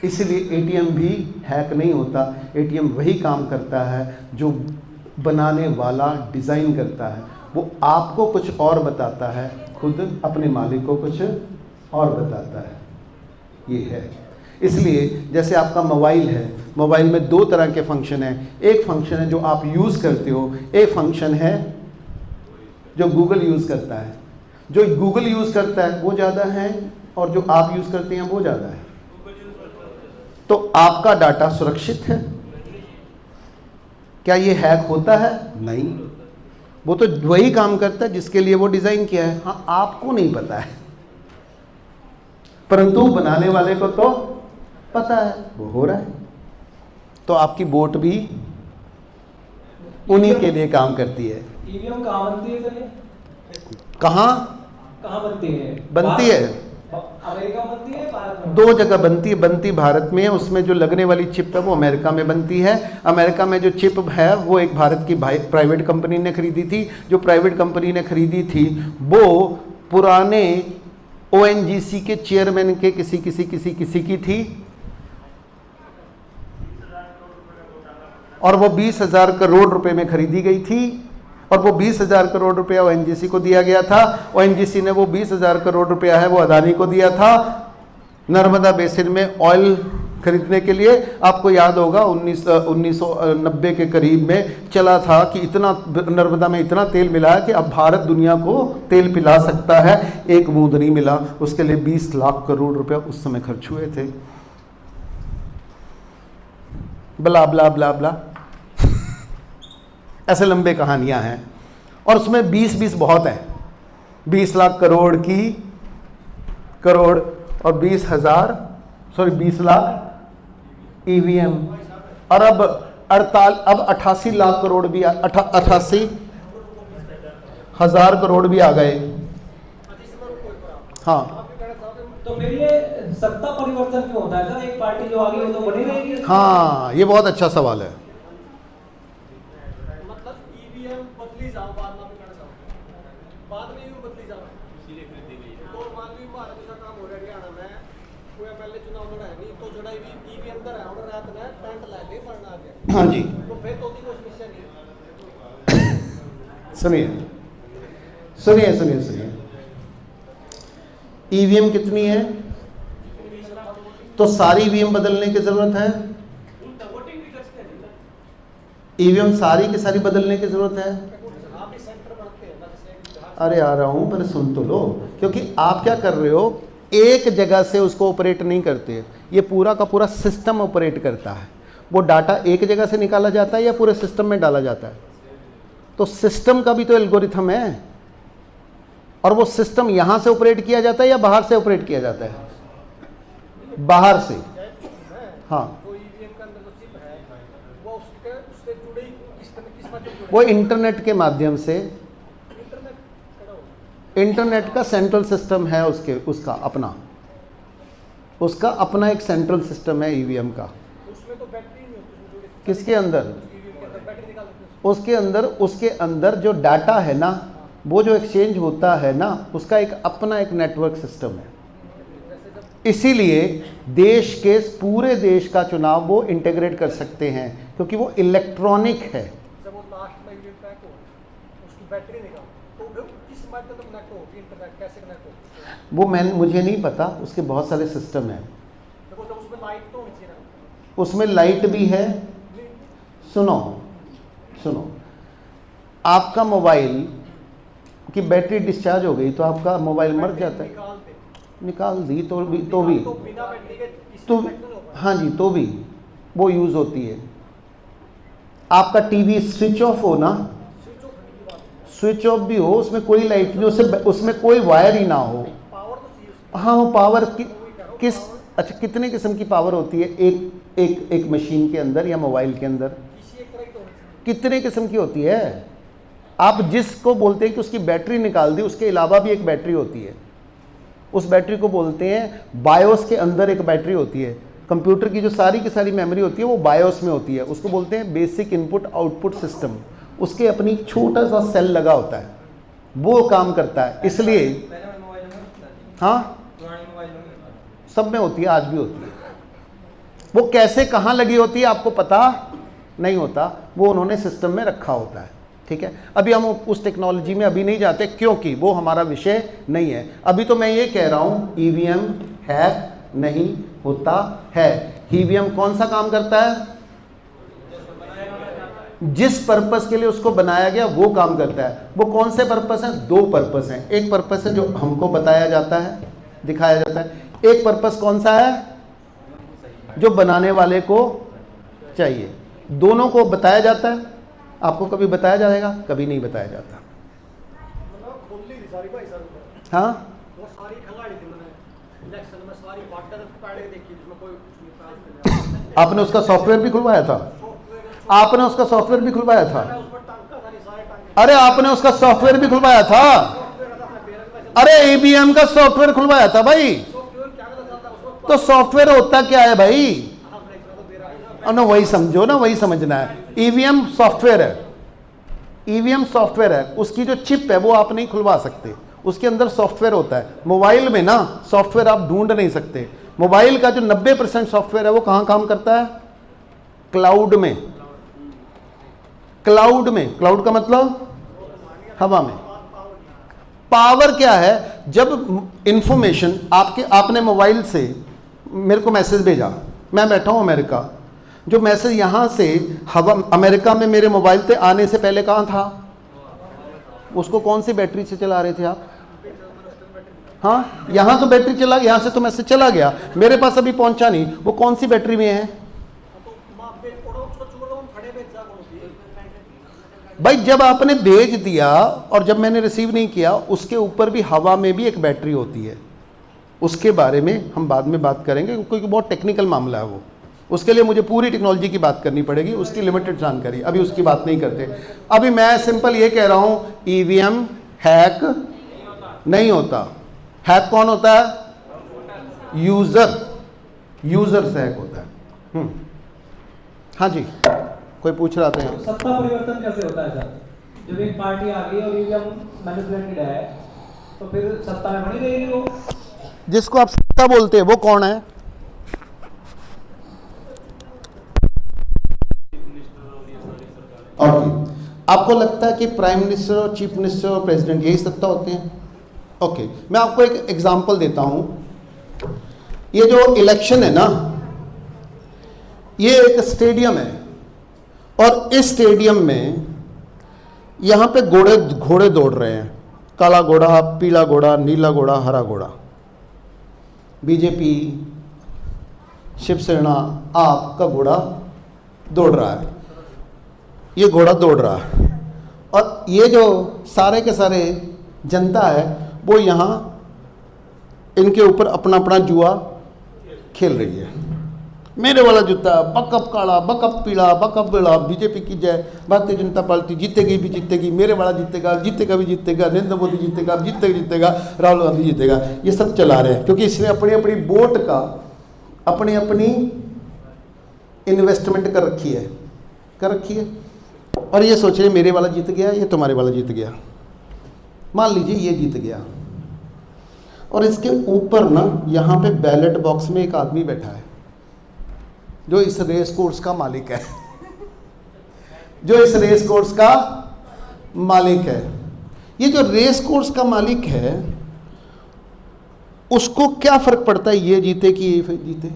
इसलिए एटीएम भी हैक नहीं होता। एटीएम वही काम करता है जो बनाने वाला डिज़ाइन करता है। वो आपको कुछ और बताता है, खुद अपने मालिक को कुछ और बताता है। ये है। इसलिए जैसे आपका मोबाइल है, मोबाइल में दो तरह के फंक्शन हैं। एक फंक्शन है जो आप यूज़ करते हो, एक फंक्शन है जो गूगल यूज़ करता है। जो गूगल यूज़ करता है वो ज़्यादा है और जो आप यूज़ करते हैं वो ज़्यादा है। तो आपका डाटा सुरक्षित है? क्या ये हैक होता है? नहीं, वो तो वही काम करता है जिसके लिए वो डिज़ाइन किया है। हाँ, आपको नहीं पता है, परंतु बनाने वाले को तो पता है, वो हो रहा है। तो आपकी वोट भी उन्हीं के लिए काम करती है। ईवीएम कहाँ बनती है सर? कहाँ बनती है? बनती है अमेरिका बनती है, भारत में? दो जगह बनती भारत में है। उसमें जो लगने वाली चिप है वो अमेरिका में बनती है। अमेरिका में जो चिप है वो एक भारत की प्राइवेट कंपनी ने खरीदी थी। जो प्राइवेट कंपनी ने खरीदी थी वो पुराने ओएनजीसी के चेयरमैन के किसी की थी, और वो 20,000 करोड़ रुपए में खरीदी गई थी। और वो 20,000 करोड़ रुपया ओएनजीसी को दिया गया था। ओएनजीसी ने वो 20,000 करोड़ रुपया है वो अदानी को दिया था नर्मदा बेसिन में ऑयल खरीदने के लिए। आपको याद होगा 1990 के करीब में चला था कि इतना नर्मदा में इतना तेल मिला है कि अब भारत दुनिया को तेल पिला सकता है। एक बूंद नहीं मिला। उसके लिए 20 लाख करोड़ रुपया उस समय खर्च हुए थे। ब्ला ब्ला ब्ला ब्ला ऐसे लंबे कहानियां हैं। और उसमें 20 बहुत है। 20 लाख करोड़ की करोड़ और 20 लाख ईवीएम। और अब 88 लाख करोड़ भी 88 हजार करोड़ भी आ गए। हाँ, तो फिर ये सत्ता परिवर्तन क्यों होता है सर? एक पार्टी जो आगे वो तो बनी रहेगी। हाँ, ये बहुत अच्छा सवाल है। मतलब ईवीएम बदली जाओ बाद में करना चाहो, बाद में यूं बदली जाओ, इसीलिए खरीदी गई है। तो मान ली भारत का काम हो रहा है हरियाणा में, कोई एमएलए चुनाव लड़ा है नहीं तो जड़ा ईवीएम अंदर है और रात में टेंट ला ले पड़ना आ गया। हाँ जी, तो फिर तो कोई समस्या नहीं। सुनिए ईवीएम कितनी है? तो सारी ईवीएम बदलने की जरूरत है? ईवीएम सारी की सारी बदलने की जरूरत है? अरे आ रहा हूं, पहले सुन तो लो। क्योंकि आप क्या कर रहे हो, एक जगह से उसको ऑपरेट नहीं करते। ये पूरा का पूरा सिस्टम ऑपरेट करता है। वो डाटा एक जगह से निकाला जाता है या पूरे सिस्टम में डाला जाता है? तो सिस्टम का भी तो एल्गोरिथम है। और वो सिस्टम यहां से ऑपरेट किया जाता है या बाहर से ऑपरेट किया जाता है? बाहर से। हाँ, वो इंटरनेट के माध्यम से, इंटरनेट का सेंट्रल सिस्टम है उसका अपना एक सेंट्रल सिस्टम है ईवीएम का। किसके अंदर? उसके अंदर जो डाटा है ना, वो जो एक्सचेंज होता है ना, उसका अपना एक नेटवर्क सिस्टम है। इसीलिए पूरे देश का चुनाव वो इंटीग्रेट कर सकते हैं क्योंकि वो इलेक्ट्रॉनिक है। जब वो लास्ट में ईवीएम पैक हो उसकी बैटरी निकाल तो किस माध्यम से कनेक्ट हो बैटरी इंटरनेट कैसे कनेक्ट होगा? वो मुझे नहीं पता, उसके बहुत सारे सिस्टम हैं। देखो तो उसमें लाइट तो होनी चाहिए ना। उसमें लाइट भी है। सुनो सुनो, आपका मोबाइल की बैटरी डिस्चार्ज हो गई तो आपका मोबाइल मर जाता है। निकाल दी तो भी बिना बैटरी के तो हाँ जी, तो भी वो यूज़ होती है। आपका टीवी स्विच ऑफ हो ना, स्विच ऑफ भी हो, उसमें कोई लाइट नहीं, उसमें कोई वायर ही ना हो। पावर तो चाहिए। हाँ, वो पावर किस अच्छा कितने किस्म की पावर होती है एक मशीन के अंदर या मोबाइल के अंदर? कितने किस्म की होती है? आप जिसको बोलते हैं कि उसकी बैटरी निकाल दी, उसके अलावा भी एक बैटरी होती है। उस बैटरी को बोलते हैं बायोस के अंदर एक बैटरी होती है। कंप्यूटर की जो सारी की सारी मेमोरी होती है वो बायोस में होती है। उसको बोलते हैं बेसिक इनपुट आउटपुट सिस्टम। उसके अपनी छोटा सा सेल लगा होता है, वो काम करता है। इसलिए हाँ, सब में होती है, आज भी होती है। वो कैसे कहाँ लगी होती है आपको पता नहीं होता, वो उन्होंने सिस्टम में रखा होता है। ठीक है, अभी हम उस टेक्नोलॉजी में अभी नहीं जाते क्योंकि वो हमारा विषय नहीं है। अभी तो मैं ये कह रहा हूँ ईवीएम हैक नहीं होता है। ईवीएम कौन सा काम करता है? जिस पर्पस के लिए उसको बनाया गया वो काम करता है। वो कौन से पर्पस हैं? दो पर्पस हैं। एक पर्पस है जो हमको बताया जाता है, दिखाया जाता है। एक पर्पस कौन सा है? जो बनाने वाले को चाहिए। दोनों को बताया जाता है। आपको कभी बताया जाएगा? कभी नहीं बताया जाता। हाँ, वो सारी खंगाड़ी थी मैंने इलेक्शन में, सारी वाटर पैड देखी जिसमें कोई आपने उसका सॉफ्टवेयर भी खुलवाया था? आपने उसका सॉफ्टवेयर भी खुलवाया था? उस पर टांका था, नहीं सारे टांके अरे आपने उसका सॉफ्टवेयर भी खुलवाया था? अरे ईवीएम का सॉफ्टवेयर खुलवाया था भाई। तो सॉफ्टवेयर होता क्या है भाई? ना वही समझो ना, वही समझना है। ईवीएम सॉफ्टवेयर है, ईवीएम सॉफ्टवेयर है। उसकी जो चिप है वो आप नहीं खुलवा सकते, उसके अंदर सॉफ्टवेयर होता है। मोबाइल में ना सॉफ्टवेयर आप ढूंढ नहीं सकते। मोबाइल का जो 90% सॉफ्टवेयर है वो कहाँ काम करता है? क्लाउड में। क्लाउड में, क्लाउड का मतलब हवा में। पावर क्या है? जब इंफॉर्मेशन आपने मोबाइल से मेरे को मैसेज भेजा, मैं बैठा हूं अमेरिका, जो मैसेज यहां से हवा अमेरिका में मेरे मोबाइल पे आने से पहले कहां था? उसको कौन सी बैटरी से चला रहे थे आप? हाँ, यहां तो बैटरी चला, यहां से तो मैसेज चला गया, मेरे पास अभी पहुंचा नहीं। वो कौन सी बैटरी में है भाई? जब आपने भेज दिया और जब मैंने रिसीव नहीं किया, उसके ऊपर भी हवा में भी एक बैटरी होती है। उसके बारे में हम बाद में बात करेंगे क्योंकि बहुत टेक्निकल मामला है वो। उसके लिए मुझे पूरी टेक्नोलॉजी की बात करनी पड़ेगी, उसकी लिमिटेड जानकारी, अभी उसकी बात नहीं करते। अभी मैं सिंपल ये कह रहा हूं ईवीएम हैक नहीं होता। हैक कौन होता है? यूजर से हैक होता है। हाँ जी, कोई पूछ रहा था? सत्ता परिवर्तन कैसे होता है सर? जब एक पार्टी आ गई और ईवीएम मैनिपुलेटेड है तो फिर सत्ता में बनी रहेगी वो? जिसको आप सत्ता बोलते हैं वो कौन है? ओके, आपको लगता है कि प्राइम मिनिस्टर और चीफ मिनिस्टर और प्रेसिडेंट यही सत्ता होते हैं? ओके, मैं आपको एक एग्जांपल देता हूं। ये जो इलेक्शन है ना, ये एक स्टेडियम है और इस स्टेडियम में यहां पे घोड़े दौड़ रहे हैं। काला घोड़ा, पीला घोड़ा, नीला घोड़ा, हरा घोड़ा। बीजेपी, शिवसेना, आप का घोड़ा दौड़ रहा है। ये घोड़ा दौड़ रहा है और ये जो सारे के सारे जनता है वो यहाँ इनके ऊपर अपना अपना जुआ खेल रही है। मेरे वाला जूता, बकअप काला, बकअप पीला, बकअप बेला, बीजेपी की जय, भारतीय जनता पार्टी जीतेगी भी जीतेगी, मेरे वाला जीतेगा, जीतेगा भी जीतेगा, नरेंद्र मोदी जीतेगा, जीतेगा, राहुल गांधी जीतेगा। ये सब चला रहे हैं क्योंकि इसने अपनी अपनी वोट का अपनी अपनी इन्वेस्टमेंट कर रखी है और ये सोच रहे मेरे वाला जीत गया, ये तुम्हारे वाला जीत गया। मान लीजिए ये जीत गया और इसके ऊपर ना यहाँ पे बैलेट बॉक्स में एक आदमी बैठा है जो इस रेस कोर्स का मालिक है ये जो रेस कोर्स का मालिक है उसको क्या फर्क पड़ता है ये जीते कि ये जीते?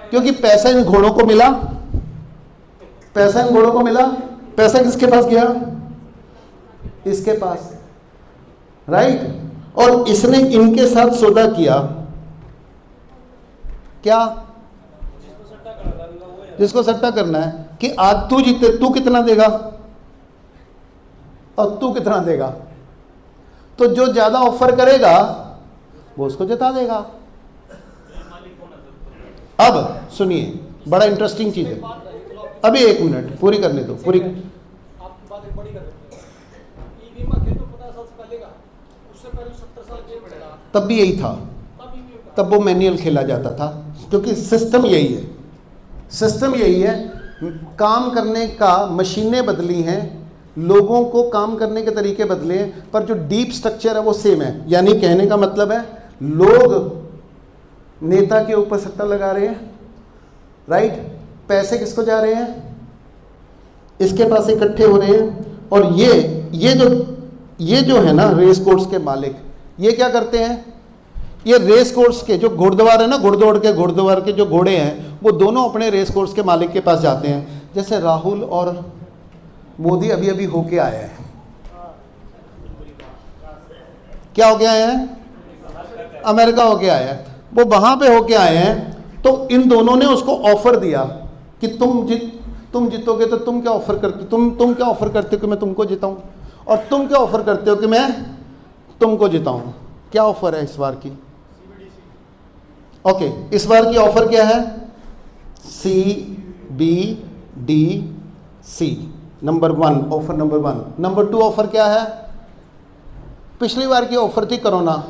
क्योंकि पैसा इन घोड़ों को मिला, पैसा इन घोड़ों को मिला। पैसा किसके पास गया? इसके पास, राइट। और इसने इनके साथ सौदा किया, क्या? जिसको सट्टा करना है कि आज तू जीते, तू कितना देगा और तू कितना देगा, तो जो ज्यादा ऑफर करेगा वो उसको जिता देगा। अब सुनिए, बड़ा इंटरेस्टिंग चीज है। अभी 1 मिनट पूरी करने दो, पूरी। आपकी बात एक बड़ी कर देते हैं। ईवी में खेल तो 50 साल से पहले का, उससे पहले 70 साल खेल पड़ेगा, तब भी यही था, तब वो मैनुअल खेला जाता था, क्योंकि सिस्टम यही है, सिस्टम यही है। काम करने का मशीनें बदली हैं, लोगों को काम करने के तरीके बदले हैं, पर जो डीप स्ट्रक्चर है वो सेम है। यानी कहने का मतलब है लोग नेता के ऊपर सट्टा लगा रहे हैं, राइट। पैसे किसको जा रहे हैं? इसके पास इकट्ठे हो रहे हैं। और ये जो है ना रेस कोर्स के मालिक, ये क्या करते हैं? ये रेस कोर्स के जो घुड़दौड़ है ना, घुड़दौड़ के जो घोड़े हैं, वो दोनों अपने रेस कोर्स के मालिक के पास जाते हैं। जैसे राहुल और मोदी अभी अभी होके आए हैं। क्या होके आए हैं? अमेरिका होके आए हैं। वो वहां पे होके आए हैं, तो इन दोनों ने उसको ऑफर दिया कि तुम जीतोगे तो तुम क्या ऑफर करते, तुम क्या ऑफर करते हो कि मैं तुमको जिताऊं, और तुम क्या ऑफर करते हो कि मैं तुमको जिताऊं। क्या ऑफर है इस बार की? ओके, इस बार की ऑफर क्या है? CBDC number 1, offer number 1। Number 2 offer क्या है? पिछली बार की ऑफर थी कोरोना,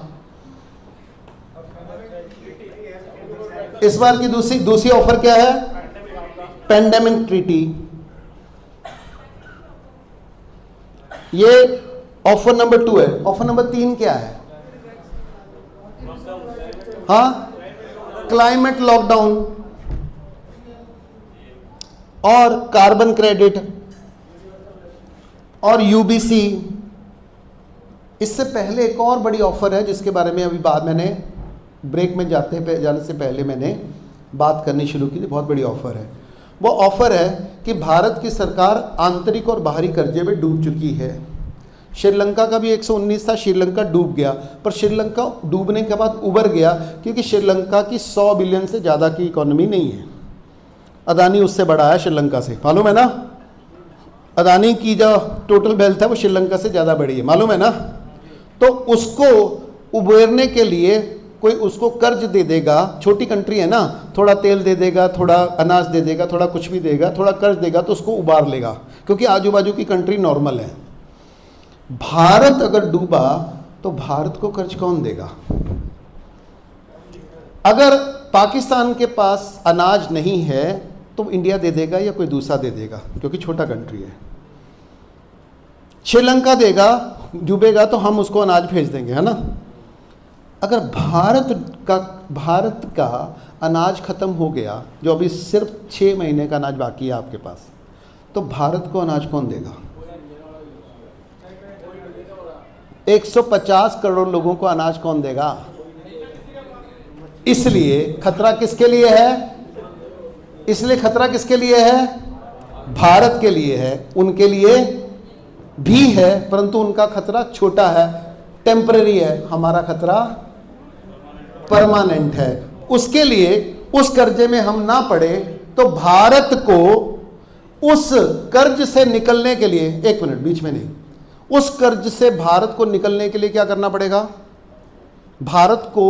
इस बार की दूसरी ऑफर क्या है? Pandemic treaty. ये ऑफर नंबर 2 है। ऑफर नंबर 3 क्या है? हाँ, क्लाइमेट लॉकडाउन और कार्बन क्रेडिट और UBC। इससे पहले एक और बड़ी ऑफर है जिसके बारे में अभी मैंने ब्रेक में जाने से पहले मैंने बात करनी शुरू की थी। बहुत बड़ी ऑफर है। वो ऑफर है कि भारत की सरकार आंतरिक और बाहरी कर्जे में डूब चुकी है। श्रीलंका का भी 119 था, श्रीलंका डूब गया, पर श्रीलंका डूबने के बाद उबर गया क्योंकि श्रीलंका की 100 बिलियन से ज़्यादा की इकोनॉमी नहीं है। अदानी उससे बड़ा है श्रीलंका से, मालूम है ना। अदानी की जो टोटल वेल्थ है वो श्रीलंका से ज़्यादा बड़ी है, मालूम है ना। तो उसको उबेरने के लिए कोई उसको कर्ज दे देगा, छोटी कंट्री है ना, थोड़ा तेल दे देगा, थोड़ा अनाज दे देगा, थोड़ा कुछ भी देगा, थोड़ा कर्ज देगा तो उसको उबार लेगा, क्योंकि आजू बाजू की कंट्री नॉर्मल है। भारत अगर डूबा तो भारत को कर्ज कौन देगा? अगर पाकिस्तान के पास अनाज नहीं है तो इंडिया दे देगा या कोई दूसरा दे देगा, क्योंकि छोटा कंट्री है। श्रीलंका देगा, डूबेगा तो हम उसको अनाज भेज देंगे, है ना। अगर भारत का अनाज खत्म हो गया, जो अभी सिर्फ 6 महीने का अनाज बाकी है आपके पास, तो भारत को अनाज कौन देगा? 150 करोड़ लोगों को अनाज कौन देगा? इसलिए खतरा किसके लिए है? इसलिए खतरा किसके लिए है? भारत के लिए है। उनके लिए भी है, परंतु उनका खतरा छोटा है, टेम्परेरी है। हमारा खतरा परमानेंट है। उसके लिए उस कर्जे में हम ना पड़े तो भारत को उस कर्ज से निकलने के लिए, 1 मिनट बीच में नहीं, उस कर्ज से भारत को निकलने के लिए क्या करना पड़ेगा? भारत को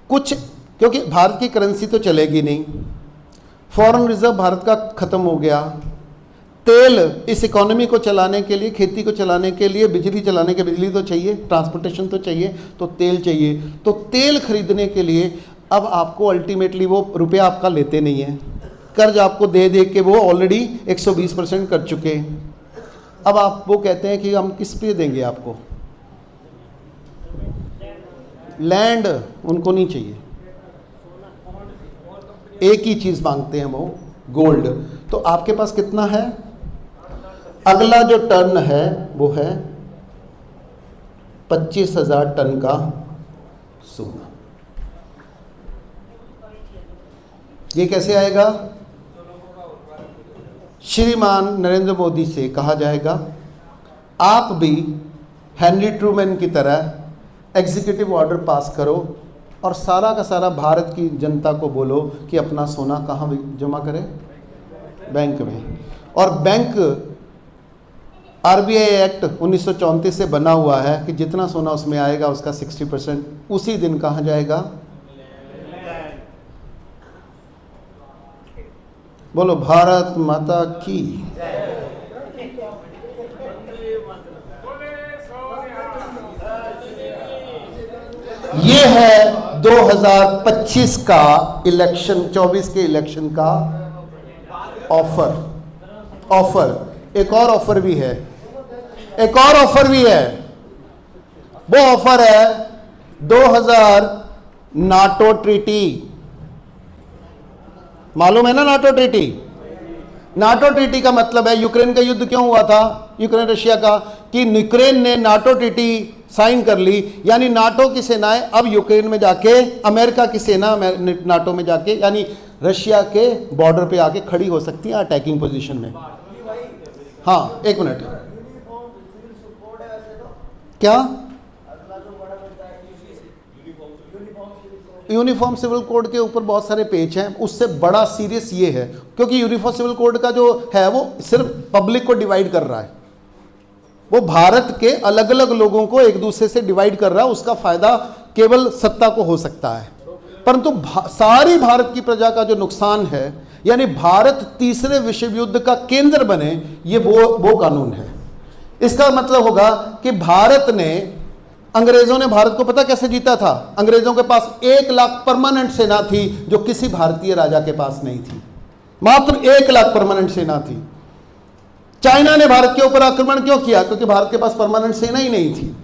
कुछ, क्योंकि भारत की करेंसी तो चलेगी नहीं, फॉरेन रिजर्व भारत का खत्म हो गया, तेल इस इकोनॉमी को चलाने के लिए, खेती को चलाने के लिए, बिजली चलाने के बिजली तो चाहिए, ट्रांसपोर्टेशन तो चाहिए, तो तेल चाहिए। तो तेल खरीदने के लिए अब आपको अल्टीमेटली वो रुपया आपका लेते नहीं है, कर्ज आपको दे दे के वो ऑलरेडी 120% कर चुके। अब आप वो कहते हैं कि हम किस पे देंगे आपको? लैंड उनको नहीं चाहिए, एक ही चीज़ मांगते हैं वो, गोल्ड। तो आपके पास कितना है? अगला जो टर्न है वो है 25,000 टन का सोना। ये कैसे आएगा? श्रीमान नरेंद्र मोदी से कहा जाएगा आप भी हेनरी ट्रूमैन की तरह एग्जीक्यूटिव ऑर्डर पास करो और सारा का सारा भारत की जनता को बोलो कि अपना सोना कहाँ जमा करें? बैंक में। और बैंक आरबीआई एक्ट 1934 से बना हुआ है कि जितना सोना उसमें आएगा उसका 60% उसी दिन कहाँ जाएगा? बोलो भारत माता की। ये है 2025 का इलेक्शन, 24 के इलेक्शन का ऑफर। एक और ऑफर भी है, एक और ऑफर भी है। वो ऑफर है 2000 नाटो ट्रीटी। मालूम है ना नाटो ट्रीटी? नाटो ट्रीटी का मतलब है, यूक्रेन का युद्ध क्यों हुआ था, यूक्रेन रशिया का, कि यूक्रेन ने नाटो ट्रीटी साइन कर ली, यानी नाटो की सेनाएं अब यूक्रेन में जाके, अमेरिका की सेना नाटो में जाके, यानी रशिया के बॉर्डर पे आके खड़ी हो सकती है अटैकिंग पोजीशन में। हाँ एक मिनट, क्या यूनिफॉर्म सिविल कोड के ऊपर बहुत सारे पेज हैं, उससे बड़ा सीरियस ये है क्योंकि यूनिफॉर्म सिविल कोड का जो है वो सिर्फ पब्लिक को डिवाइड कर रहा है, वो भारत के अलग अलग लोगों को एक दूसरे से डिवाइड कर रहा है। उसका फायदा केवल सत्ता को हो सकता है, परंतु सारी भारत की प्रजा का जो नुकसान है, यानी भारत तीसरे विश्व युद्ध का केंद्र बने, ये वो कानून है। इसका मतलब होगा कि भारत ने, अंग्रेजों ने भारत को पता कैसे जीता था? अंग्रेजों के पास 1 लाख परमानेंट सेना थी जो किसी भारतीय राजा के पास नहीं थी, मात्र 1 लाख परमानेंट सेना थी। चाइना ने भारत के ऊपर आक्रमण क्यों किया? क्योंकि भारत के पास परमानेंट सेना ही नहीं थी।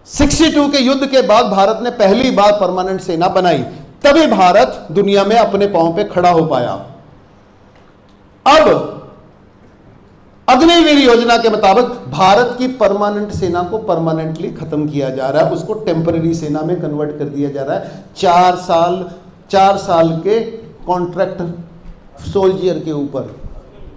62 के युद्ध के बाद भारत ने पहली बार परमानेंट सेना बनाई, तभी भारत दुनिया में अपने पांव पे खड़ा हो पाया। अब अग्निवीर योजना के मुताबिक भारत की परमानेंट सेना को परमानेंटली खत्म किया जा रहा है, उसको टेम्पररी सेना में कन्वर्ट कर दिया जा रहा है। 4 साल के कॉन्ट्रैक्ट सोल्जियर के ऊपर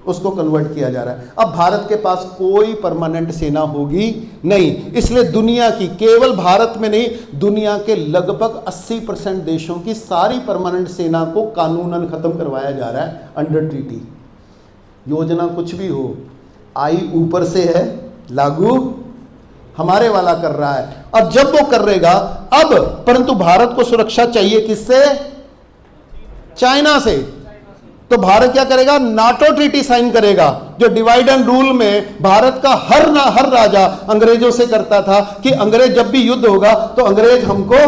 उसको कन्वर्ट किया जा रहा है। अब भारत के पास कोई परमानेंट सेना होगी नहीं, इसलिए दुनिया की, केवल भारत में नहीं, दुनिया के लगभग 80% देशों की सारी परमानेंट सेना को कानूनन खत्म करवाया जा रहा है अंडर ट्रीटी। योजना कुछ भी हो, आई ऊपर से है, लागू हमारे वाला कर रहा है। अब जब वो करेगा, अब परंतु भारत को सुरक्षा चाहिए किससे? चाइना से। तो भारत क्या करेगा? नाटो ट्रीटी साइन करेगा, जो डिवाइड एंड रूल में भारत का हर राजा अंग्रेजों से करता था कि अंग्रेज जब भी युद्ध होगा तो अंग्रेज हमको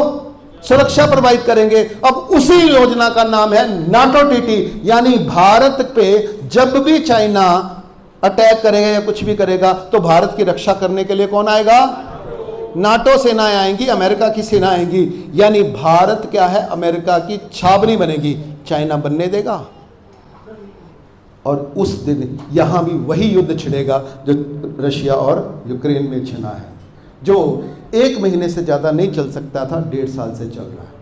सुरक्षा प्रोवाइड करेंगे। अब उसी योजना का नाम है नाटो ट्रीटी, यानी भारत पे जब भी चाइना अटैक करेगा या कुछ भी करेगा तो भारत की रक्षा करने के लिए कौन आएगा? नाटो सेनाएं आएंगी, अमेरिका की सेना आएंगी, यानी भारत क्या है? अमेरिका की छावनी बनेगी, चाइना बनने देगा। और उस दिन यहां भी वही युद्ध छिड़ेगा जो रशिया और यूक्रेन में छिड़ा है, जो 1 महीने से ज्यादा नहीं चल सकता था, 1.5 साल से चल रहा है।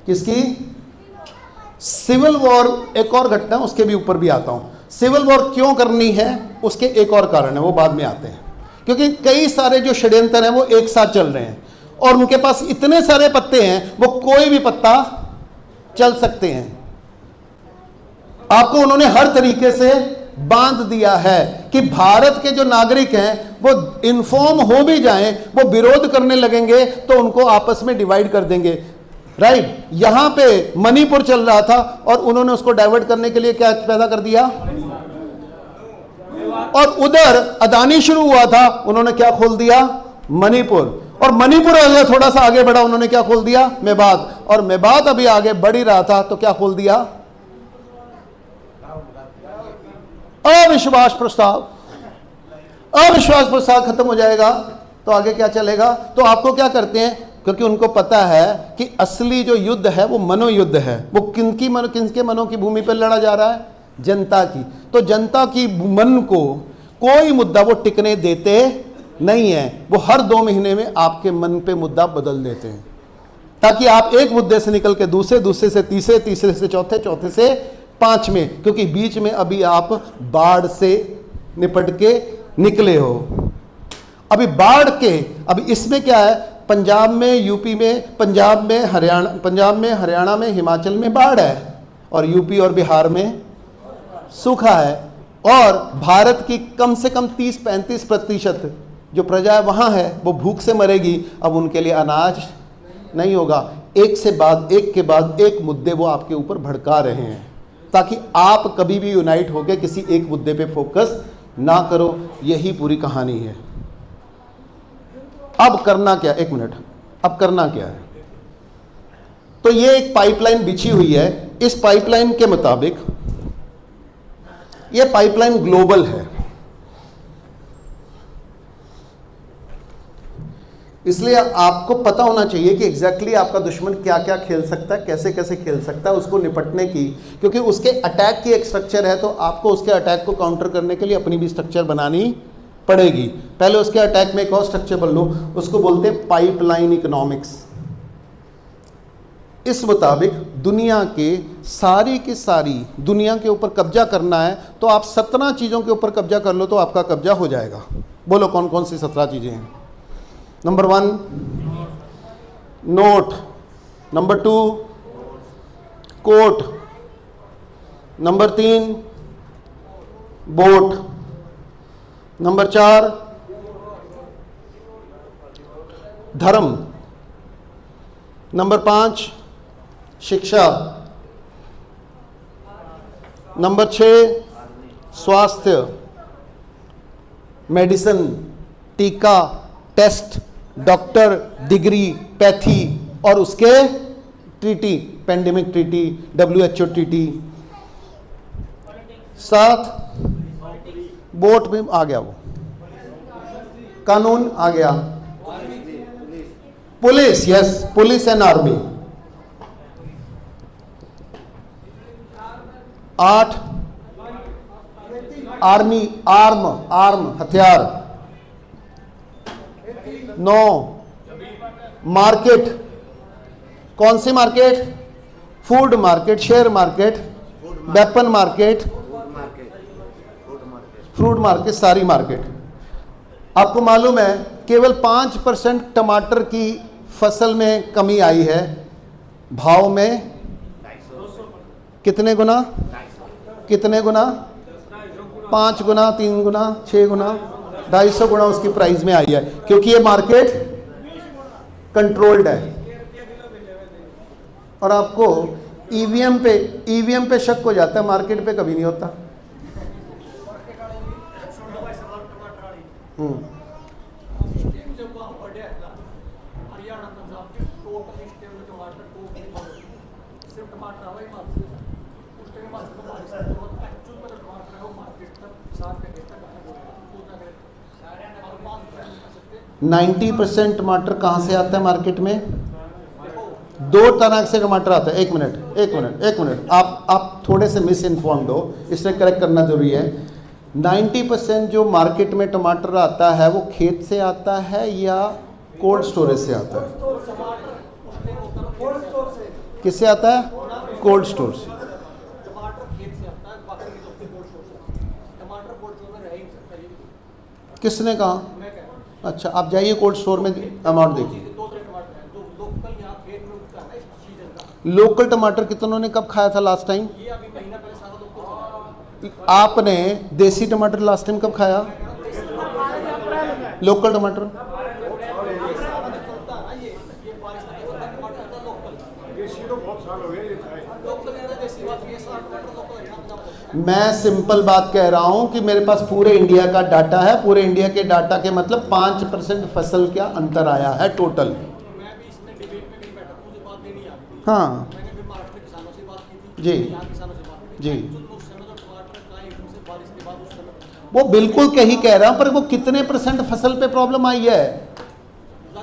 किसकी? सिविल वॉर एक और घटना, उसके भी ऊपर भी आता हूं। सिविल वॉर क्यों करनी है उसके एक और कारण है, वो बाद में आते हैं, क्योंकि कई सारे जो षड्यंत्र हैं वो एक साथ चल रहे हैं और उनके पास इतने सारे पत्ते हैं, वो कोई भी पत्ता चल सकते हैं। आपको उन्होंने हर तरीके से बांध दिया है कि भारत के जो नागरिक हैं वो इन्फॉर्म हो भी जाएं, वो विरोध करने लगेंगे तो उनको आपस में डिवाइड कर देंगे। राइट, यहां पे मणिपुर चल रहा था और उन्होंने उसको डाइवर्ट करने के लिए क्या पैदा कर दिया, और उधर अदानी शुरू हुआ था, उन्होंने क्या खोल दिया? मणिपुर। और मणिपुर अगर थोड़ा सा आगे बढ़ा, उन्होंने क्या खोल दिया? मेवात। और मेवात अभी आगे बढ़ ही रहा था तो क्या खोल दिया? अविश्वास प्रस्ताव। अविश्वास प्रस्ताव खत्म हो जाएगा तो आगे क्या चलेगा? तो आपको क्या करते हैं? क्योंकि उनको पता है कि असली जो युद्ध है वो मनोयुद्ध है। वो किनके मनों की भूमि पर लड़ा जा रहा है? जनता की। तो जनता की मन को कोई मुद्दा वो टिकने देते नहीं है। वो हर 2 महीने में आपके मन पे मुद्दा बदल देते हैं, ताकि आप एक मुद्दे से निकल के दूसरे से तीसरे, तीसरे से चौथे से 5वें, क्योंकि बीच में अभी आप बाढ़ से निपट के निकले हो। अभी बाढ़ के, अभी इसमें क्या है, पंजाब में, यूपी में, पंजाब में, हरियाणा में, हिमाचल में बाढ़ है, और यूपी और बिहार में सूखा है। और भारत की कम से कम 30-35% जो प्रजा वहां है वो भूख से मरेगी। अब उनके लिए अनाज नहीं होगा। एक के बाद एक मुद्दे वो आपके ऊपर भड़का रहे हैं, ताकि आप कभी भी यूनाइट होकर किसी एक मुद्दे पे फोकस ना करो। यही पूरी कहानी है। अब करना क्या, एक मिनट, अब करना क्या है? तो ये एक पाइपलाइन बिछी हुई है। इस पाइपलाइन के मुताबिक, ये पाइपलाइन ग्लोबल है, इसलिए आपको पता होना चाहिए कि एग्जैक्टली आपका दुश्मन क्या क्या खेल सकता है, कैसे कैसे खेल सकता है, उसको निपटने की, क्योंकि उसके अटैक की एक स्ट्रक्चर है, तो आपको उसके अटैक को काउंटर करने के लिए अपनी भी स्ट्रक्चर बनानी पड़ेगी। पहले उसके अटैक में एक और स्ट्रक्चर बन लो, उसको बोलते हैं पाइपलाइन इकोनॉमिक्स। इस मुताबिक दुनिया के सारी की सारी दुनिया के ऊपर कब्जा करना है, तो आप 17 चीज़ों के ऊपर कब्जा कर लो तो आपका कब्जा हो जाएगा। बोलो कौन कौन सी 17 चीज़ें हैं? Number 1 note, number 2 coat, number 3 boat, number 4 धर्म, नंबर 5 शिक्षा, नंबर 6 स्वास्थ्य, मेडिसिन, टीका, टेस्ट, डॉक्टर, डिग्री, पैथी, और उसके treaty, pandemic treaty, WHO treaty. 7 vote में आ गया, वो कानून आ गया, police, yes, police and army. 8 army, arm हथियार। 9 मार्केट, कौन सी market? Food market, share market, weapon market, fruit market, सारी मार्केट। आपको मालूम है केवल 5% टमाटर की फसल में कमी आई है, भाव में कितने गुना? 5 गुना, 3 गुना, 6 गुना, 250 गुना उसकी प्राइस में आई है, क्योंकि ये मार्केट कंट्रोल्ड है। और आपको ईवीएम पे शक हो जाता है, मार्केट पे कभी नहीं होता। नाइन्टी 90% टमाटर कहाँ से आता है मार्केट में? 2 तरह से टमाटर आता है। एक मिनट, आप थोड़े से मिस इन्फॉर्म्ड हो, इसलिए करेक्ट करना जरूरी है। 90% जो मार्केट में टमाटर आता है वो खेत से आता है या कोल्ड स्टोरेज से आता है? किससे आता है? कोल्ड स्टोर से। किसने कहा? अच्छा, आप जाइए कोल्ड स्टोर में अमाउंट देखिए। लोकल टमाटर कितनों ने कब खाया था लास्ट टाइम? आपने देसी टमाटर लास्ट टाइम कब खाया? लोकल टमाटर मैं सिंपल बात कह रहा हूं कि मेरे पास पूरे इंडिया का डाटा है। पूरे इंडिया के डाटा के मतलब 5% फसल का अंतर आया है टोटल। मैं भी इसमें डिबेट में नहीं बैठा, मुझे बात नहीं आ रही। हाँ मैंने फिर महाराष्ट्र के किसानों से बात की थी, जी यहाँ किसानों से बात की जी, जो उस समय जो टमाटर का एकदम से बारिश के बाद उस समय वो बिल्कुल कहीं कह रहा हूं, पर वो कितने % फसल पे प्रॉब्लम आई है?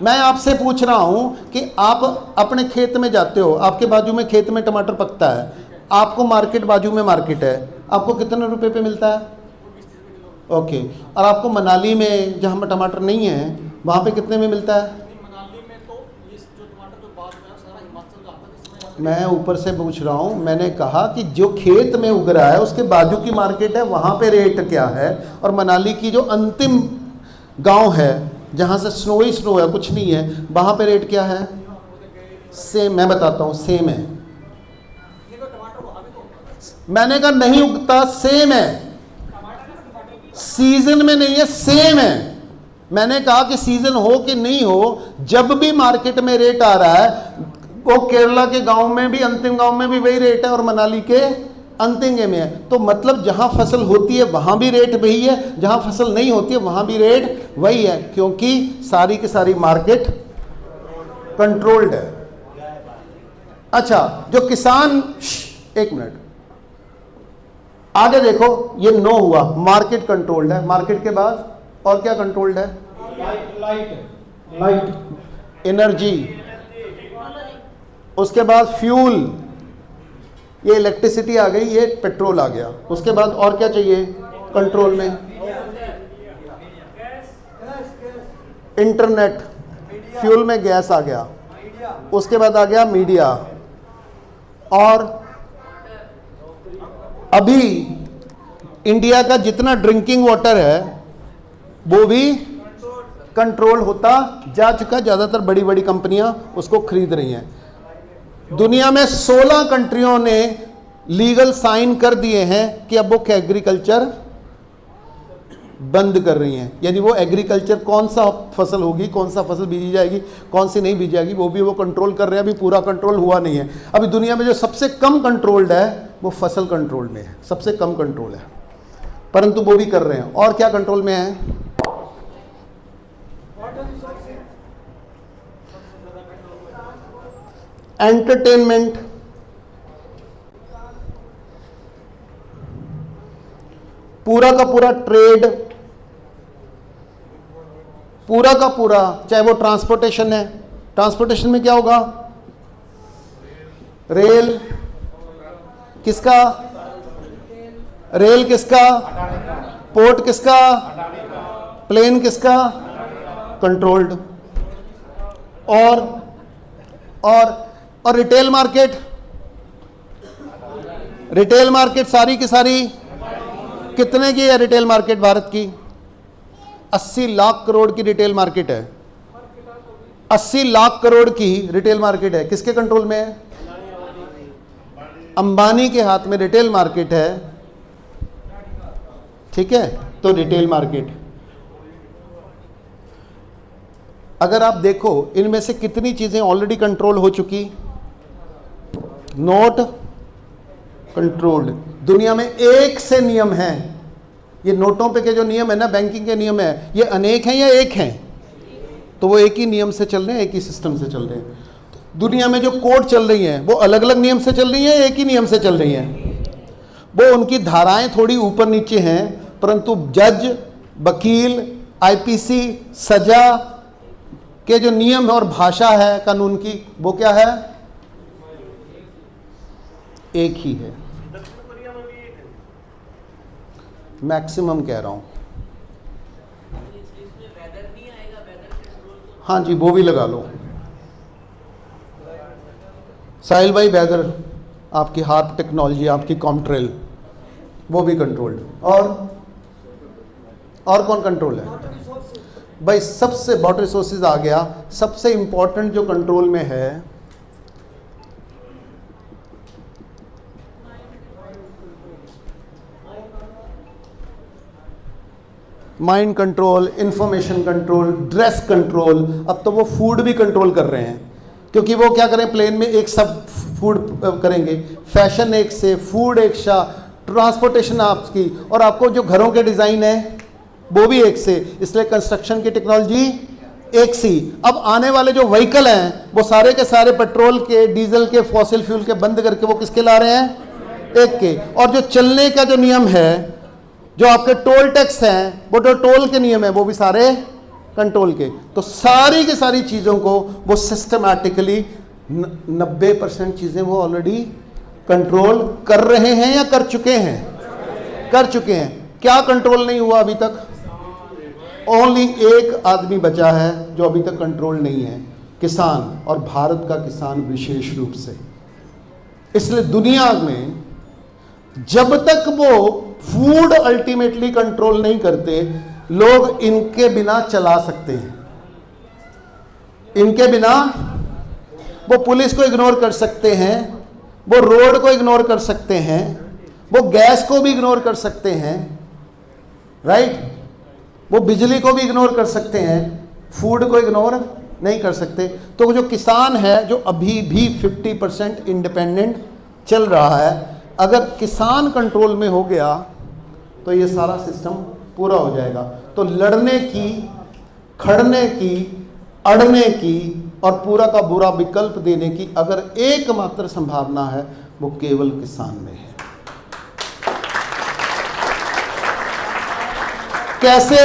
मैं आपसे पूछ रहा हूं कि आप अपने खेत में जाते हो, आपके बाजू में खेत में टमाटर पकता है, आपको मार्केट, बाजू में मार्केट है, आपको कितने रुपए पे मिलता है? ओके। और आपको मनाली में जहां टमाटर नहीं है वहां पे कितने में मिलता है? मनाली में तो ये जो टमाटर जो बात है सारा हिमाचल का आता है, जिसमें मैं ऊपर से पूछ रहा हूं, मैंने कहा कि जो खेत में उग रहा है उसके बाजू की मार्केट है, वहां पे रेट क्या है, और मनाली की जो अंतिम गांव है जहां से स्नो ही स्नो है, कुछ नहीं है, वहां पे रेट क्या है? सेम। मैं बताता हूं, सेम है। टमाटर वहां भी तो होता है। मैंने कहा नहीं उगता, सेम है, सीजन में नहीं है, सेम है। मैंने कहा कि सीजन हो कि नहीं हो, जब भी मार्केट में रेट आ रहा है, वो केरला के गांव में भी, अंतिम गांव में भी वही रेट है और मनाली के अंतिम में है। तो मतलब जहां फसल होती है वहां भी रेट वही है, जहां फसल नहीं होती है वहां भी रेट वही है, क्योंकि सारी की सारी मार्केट कंट्रोल्ड है। अच्छा, जो किसान, एक मिनट आगे देखो, ये नो हुआ, मार्केट कंट्रोल्ड है। मार्केट के बाद और क्या कंट्रोल्ड है? लाइट, एनर्जी, उसके बाद फ्यूल, ये इलेक्ट्रिसिटी आ गई, ये पेट्रोल आ गया। उसके बाद और क्या चाहिए कंट्रोल में? इंटरनेट, फ्यूल में गैस आ गया, उसके बाद आ गया मीडिया, और अभी इंडिया का जितना ड्रिंकिंग वाटर है वो भी कंट्रोल होता जा चुका। ज़्यादातर बड़ी बड़ी कंपनियां उसको खरीद रही हैं। दुनिया में 16 कंट्रियों ने लीगल साइन कर दिए हैं कि अब वो एग्रीकल्चर बंद कर रही हैं, यानी वो एग्रीकल्चर, कौन सा फसल होगी, कौन सा फसल बीजी जाएगी, कौन सी नहीं बीजी जाएगी, वो भी वो कंट्रोल कर रहे हैं। अभी पूरा कंट्रोल हुआ नहीं है। अभी दुनिया में जो सबसे कम कंट्रोल्ड है वो फसल कंट्रोल में है, सबसे कम कंट्रोल है, परंतु वो भी कर रहे हैं। और क्या कंट्रोल में है? एंटरटेनमेंट, पूरा का पूरा ट्रेड, पूरा का पूरा, चाहे वो ट्रांसपोर्टेशन है, ट्रांसपोर्टेशन में क्या होगा? रेल किसका? रेल किसका? पोर्ट किसका? प्लेन किसका? कंट्रोल्ड। और रिटेल मार्केट, रिटेल मार्केट सारी की सारी कितने की है? रिटेल मार्केट भारत की 80 लाख करोड़ की रिटेल मार्केट है। 80 लाख करोड़ की रिटेल मार्केट है, किसके कंट्रोल में है? अंबानी के हाथ में रिटेल मार्केट है, ठीक है। तो रिटेल मार्केट, अगर आप देखो इनमें से कितनी चीजें ऑलरेडी कंट्रोल हो चुकी, नोट कंट्रोल्ड। दुनिया में एक से नियम है, ये नोटों पे के जो नियम है ना, बैंकिंग के नियम है, ये अनेक हैं या एक हैं? तो वो एक ही नियम से चल रहे हैं, एक ही सिस्टम से चल रहे हैं। दुनिया में जो कोर्ट चल रही हैं वो अलग अलग नियम से चल रही हैं, एक ही नियम से चल रही हैं। वो उनकी धाराएं थोड़ी ऊपर नीचे हैं, परंतु जज, वकील, आईपीसी, सजा के जो नियम है और भाषा है कानून की, वो क्या है? एक ही है। मैक्सिमम कह रहा हूं। हाँ जी, वो भी लगा लो। साहिल भाई, वेदर, आपकी हार्प टेक्नोलॉजी, आपकी कॉमट्रेल, वो भी कंट्रोल्ड। और कौन कंट्रोल है भाई? सबसे वाटर रिसोर्सेज आ गया। सबसे इंपॉर्टेंट जो कंट्रोल में है, mind control, information control, dress control. अब तो वो फूड भी कंट्रोल कर रहे हैं, क्योंकि वो क्या करें, प्लेन में एक सब फूड करेंगे, फैशन एक से, फूड एक सा, ट्रांसपोर्टेशन आपकी, और आपको जो घरों के डिज़ाइन है वो भी एक से, इसलिए कंस्ट्रक्शन की टेक्नोलॉजी एक सी। अब आने वाले जो व्हीकल हैं वो सारे के सारे पेट्रोल के, डीजल के, फॉसिल फ्यूल के बंद करके वो किसके ला रहे हैं? एक के। और जो चलने का जो नियम है, जो आपके टोल टैक्स हैं, वो जो टोल के नियम है, वो भी सारे कंट्रोल के। तो सारी की सारी चीज़ों को वो सिस्टमैटिकली 90% चीज़ें वो ऑलरेडी कंट्रोल कर रहे हैं या कर चुके हैं, कर चुके हैं। क्या कंट्रोल नहीं हुआ अभी तक? ओनली एक आदमी बचा है जो अभी तक कंट्रोल नहीं है, किसान, और भारत का किसान विशेष रूप से। इसलिए दुनिया में जब तक वो फूड अल्टीमेटली कंट्रोल नहीं करते, लोग इनके बिना चला सकते हैं। इनके बिना वो पुलिस को इग्नोर कर सकते हैं, वो रोड को इग्नोर कर सकते हैं, वो गैस को भी इग्नोर कर सकते हैं, राइट? वो बिजली को भी इग्नोर कर सकते हैं, फूड को इग्नोर नहीं कर सकते। तो जो किसान है, जो अभी भी 50% इंडिपेंडेंट चल रहा है, अगर किसान कंट्रोल में हो गया तो ये सारा सिस्टम पूरा हो जाएगा। तो लड़ने की, खड़ने की, अड़ने की और पूरा का पूरा विकल्प देने की अगर एकमात्र संभावना है, वो केवल किसान में है। कैसे?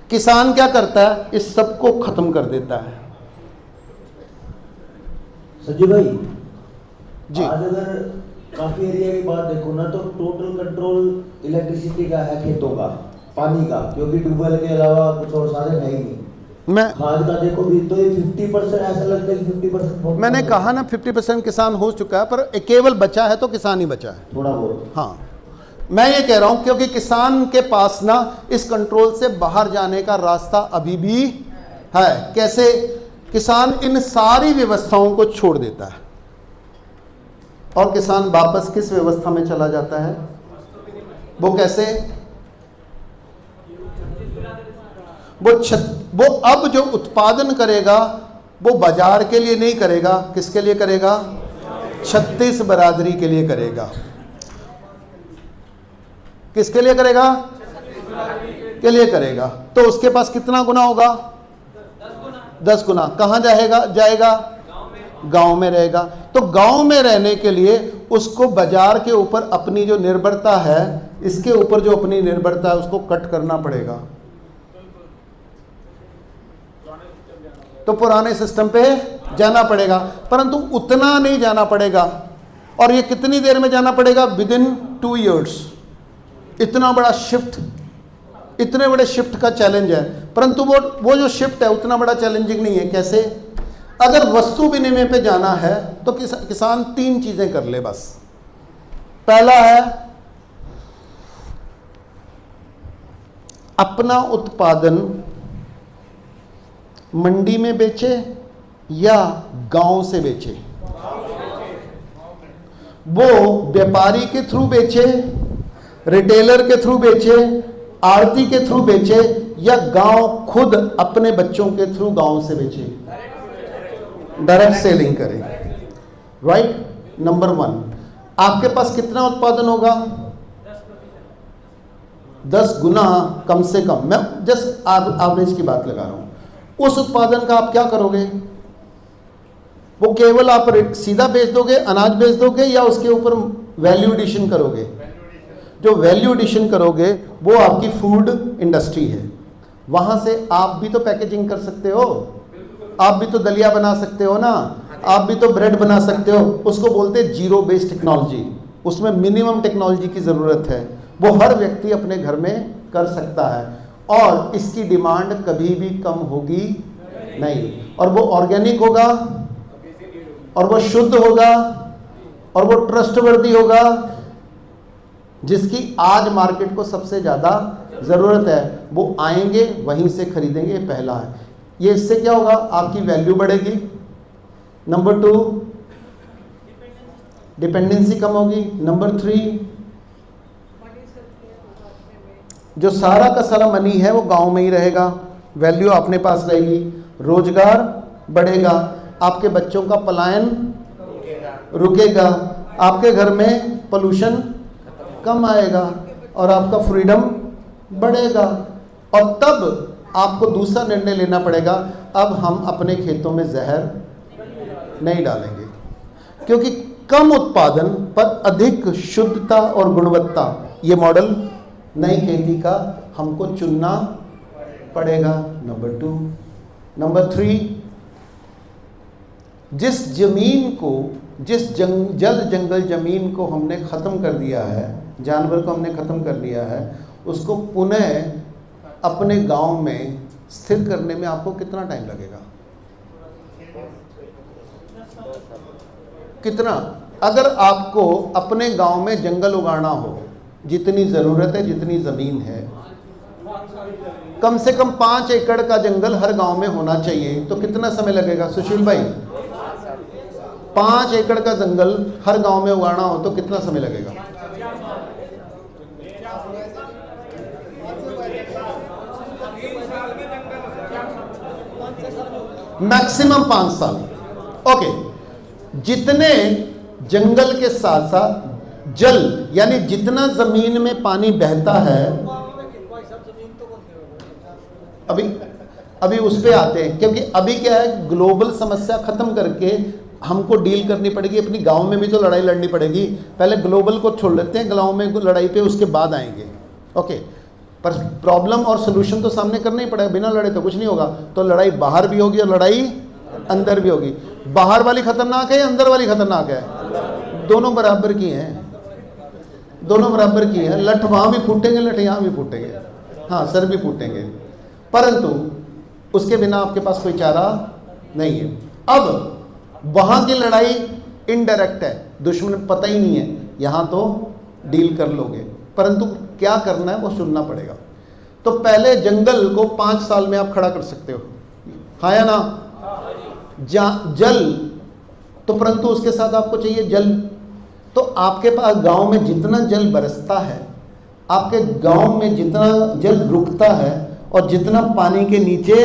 किसान क्या करता है? इस सब को खत्म कर देता है। संजय भाई जी, आज अगर काफी एरिया की बात देखो ना, तो टोटल कंट्रोल इलेक्ट्रिसिटी का है, खेतों का, पानी का, क्योंकि ट्यूबवेल के अलावा कुछ और साधन है ही नहीं। मैं खाद का देखो भी तो ये 50% ऐसा लगता है कि 50% मैंने कहा ना 50% किसान हो चुका है, पर केवल बचा है तो किसान ही बचा है। थोड़ा बहुत। हाँ, मैं ये कह रहा हूं क्योंकि किसान के पास ना इस कंट्रोल से बाहर जाने का रास्ता अभी भी है। कैसे? किसान इन सारी व्यवस्थाओं को छोड़ देता है और किसान वापस किस व्यवस्था में चला जाता है? वो कैसे? वो अब जो उत्पादन करेगा वो बाजार के लिए नहीं करेगा, किसके लिए करेगा? 36 बरादरी के लिए करेगा। किसके लिए करेगा? के लिए करेगा। तो उसके पास कितना गुना होगा? 10 गुना। कहां जाएगा? गांव में रहेगा। तो गांव में रहने के लिए उसको बाजार के ऊपर अपनी जो निर्भरता है, इसके ऊपर जो अपनी निर्भरता है, उसको कट करना पड़ेगा। तो पुराने सिस्टम पे जाना पड़ेगा, परंतु उतना नहीं जाना पड़ेगा। और ये कितनी देर में जाना पड़ेगा? Within 2 years। इतना बड़ा शिफ्ट, इतने बड़े शिफ्ट का चैलेंज है, परंतु वो जो शिफ्ट है उतना बड़ा चैलेंजिंग नहीं है। कैसे? अगर वस्तु विनिमय पे जाना है तो किसान 3 चीजें कर ले बस। पहला है अपना उत्पादन मंडी में बेचे या गांव से बेचे। वो व्यापारी के थ्रू बेचे, रिटेलर के थ्रू बेचे, आड़ती के थ्रू बेचे, या गांव खुद अपने बच्चों के थ्रू गांव से बेचे, डायरेक्ट सेलिंग करें। राइट? नंबर 1, आपके पास कितना उत्पादन होगा? 10 गुना कम से कम। मैं जस्ट एवरेज की बात लगा रहा हूं। उस उत्पादन का आप क्या करोगे? वो केवल आप सीधा बेच दोगे, अनाज बेच दोगे, या उसके ऊपर वैल्यू एडिशन करोगे? जो वैल्यू एडिशन करोगे वो आपकी फूड इंडस्ट्री है। वहां से आप भी तो पैकेजिंग कर सकते हो, आप भी तो दलिया बना सकते हो ना, आप भी तो ब्रेड बना सकते हो। उसको बोलते हैं जीरो बेस्ड टेक्नोलॉजी। उसमें मिनिमम टेक्नोलॉजी की ज़रूरत है। वो हर व्यक्ति अपने घर में कर सकता है और इसकी डिमांड कभी भी कम होगी नहीं। और वो ऑर्गेनिक होगा, और वो शुद्ध होगा, और वो ट्रस्टवर्दी होगा, जिसकी आज मार्केट को सबसे ज़्यादा ज़रूरत है। वो आएंगे, वहीं से खरीदेंगे। पहला है ये। इससे क्या होगा? आपकी वैल्यू बढ़ेगी। नंबर 2, डिपेंडेंसी कम होगी। नंबर 3, जो सारा का सारा मनी है वो गांव में ही रहेगा, वैल्यू अपने पास रहेगी, रोजगार बढ़ेगा, आपके बच्चों का पलायन रुकेगा, आपके घर में पोल्यूशन कम आएगा और आपका फ्रीडम बढ़ेगा। और तब आपको दूसरा निर्णय लेना पड़ेगा, अब हम अपने खेतों में जहर नहीं डालेंगे, क्योंकि कम उत्पादन पर अधिक शुद्धता और गुणवत्ता, ये मॉडल नई खेती का हमको चुनना पड़ेगा। नंबर 2। नंबर 3, जिस जमीन को, जिस जल जंगल जमीन को हमने ख़त्म कर दिया है, जानवर को हमने ख़त्म कर दिया है, उसको पुनः अपने गांव में स्थिर करने में आपको कितना टाइम लगेगा? कितना? अगर आपको अपने गांव में जंगल उगाना हो, जितनी ज़रूरत है, जितनी ज़मीन है, कम से कम 5 एकड़ का जंगल हर गांव में होना चाहिए, तो कितना समय लगेगा सुशील भाई? 5 एकड़ का जंगल हर गांव में उगाना हो तो कितना समय लगेगा? मैक्सिमम 5 साल। ओके, जितने जंगल के साथ साथ जल, यानी जितना जमीन में पानी बहता है, अभी उस पे आते हैं, क्योंकि अभी क्या है, ग्लोबल समस्या खत्म करके हमको डील करनी पड़ेगी, अपनी गांव में भी तो लड़ाई लड़नी पड़ेगी। पहले ग्लोबल को छोड़ लेते हैं, गांव में लड़ाई पे उसके बाद आएंगे। ओके, पर प्रॉब्लम और सोल्यूशन तो सामने करना ही पड़ेगा, बिना लड़े तो कुछ नहीं होगा। तो लड़ाई बाहर भी होगी और लड़ाई अंदर भी होगी। बाहर वाली खतरनाक है, अंदर वाली खतरनाक है? दोनों बराबर की हैं, दोनों बराबर की हैं। लठ वहाँ भी फूटेंगे, लठ यहाँ भी फूटेंगे, हाँ सर भी फूटेंगे, परंतु उसके बिना आपके पास कोई चारा नहीं है। अब वहाँ की लड़ाई इनडायरेक्ट है, दुश्मन पता ही नहीं है, यहाँ तो डील कर लोगे, परंतु क्या करना है वो सुनना पड़ेगा। तो पहले जंगल को 5 साल में आप खड़ा कर सकते हो, हाँ या ना? जल तो, परंतु उसके साथ आपको चाहिए जल। तो आपके पास गांव में जितना जल बरसता है, आपके गांव में जितना जल रुकता है और जितना पानी के नीचे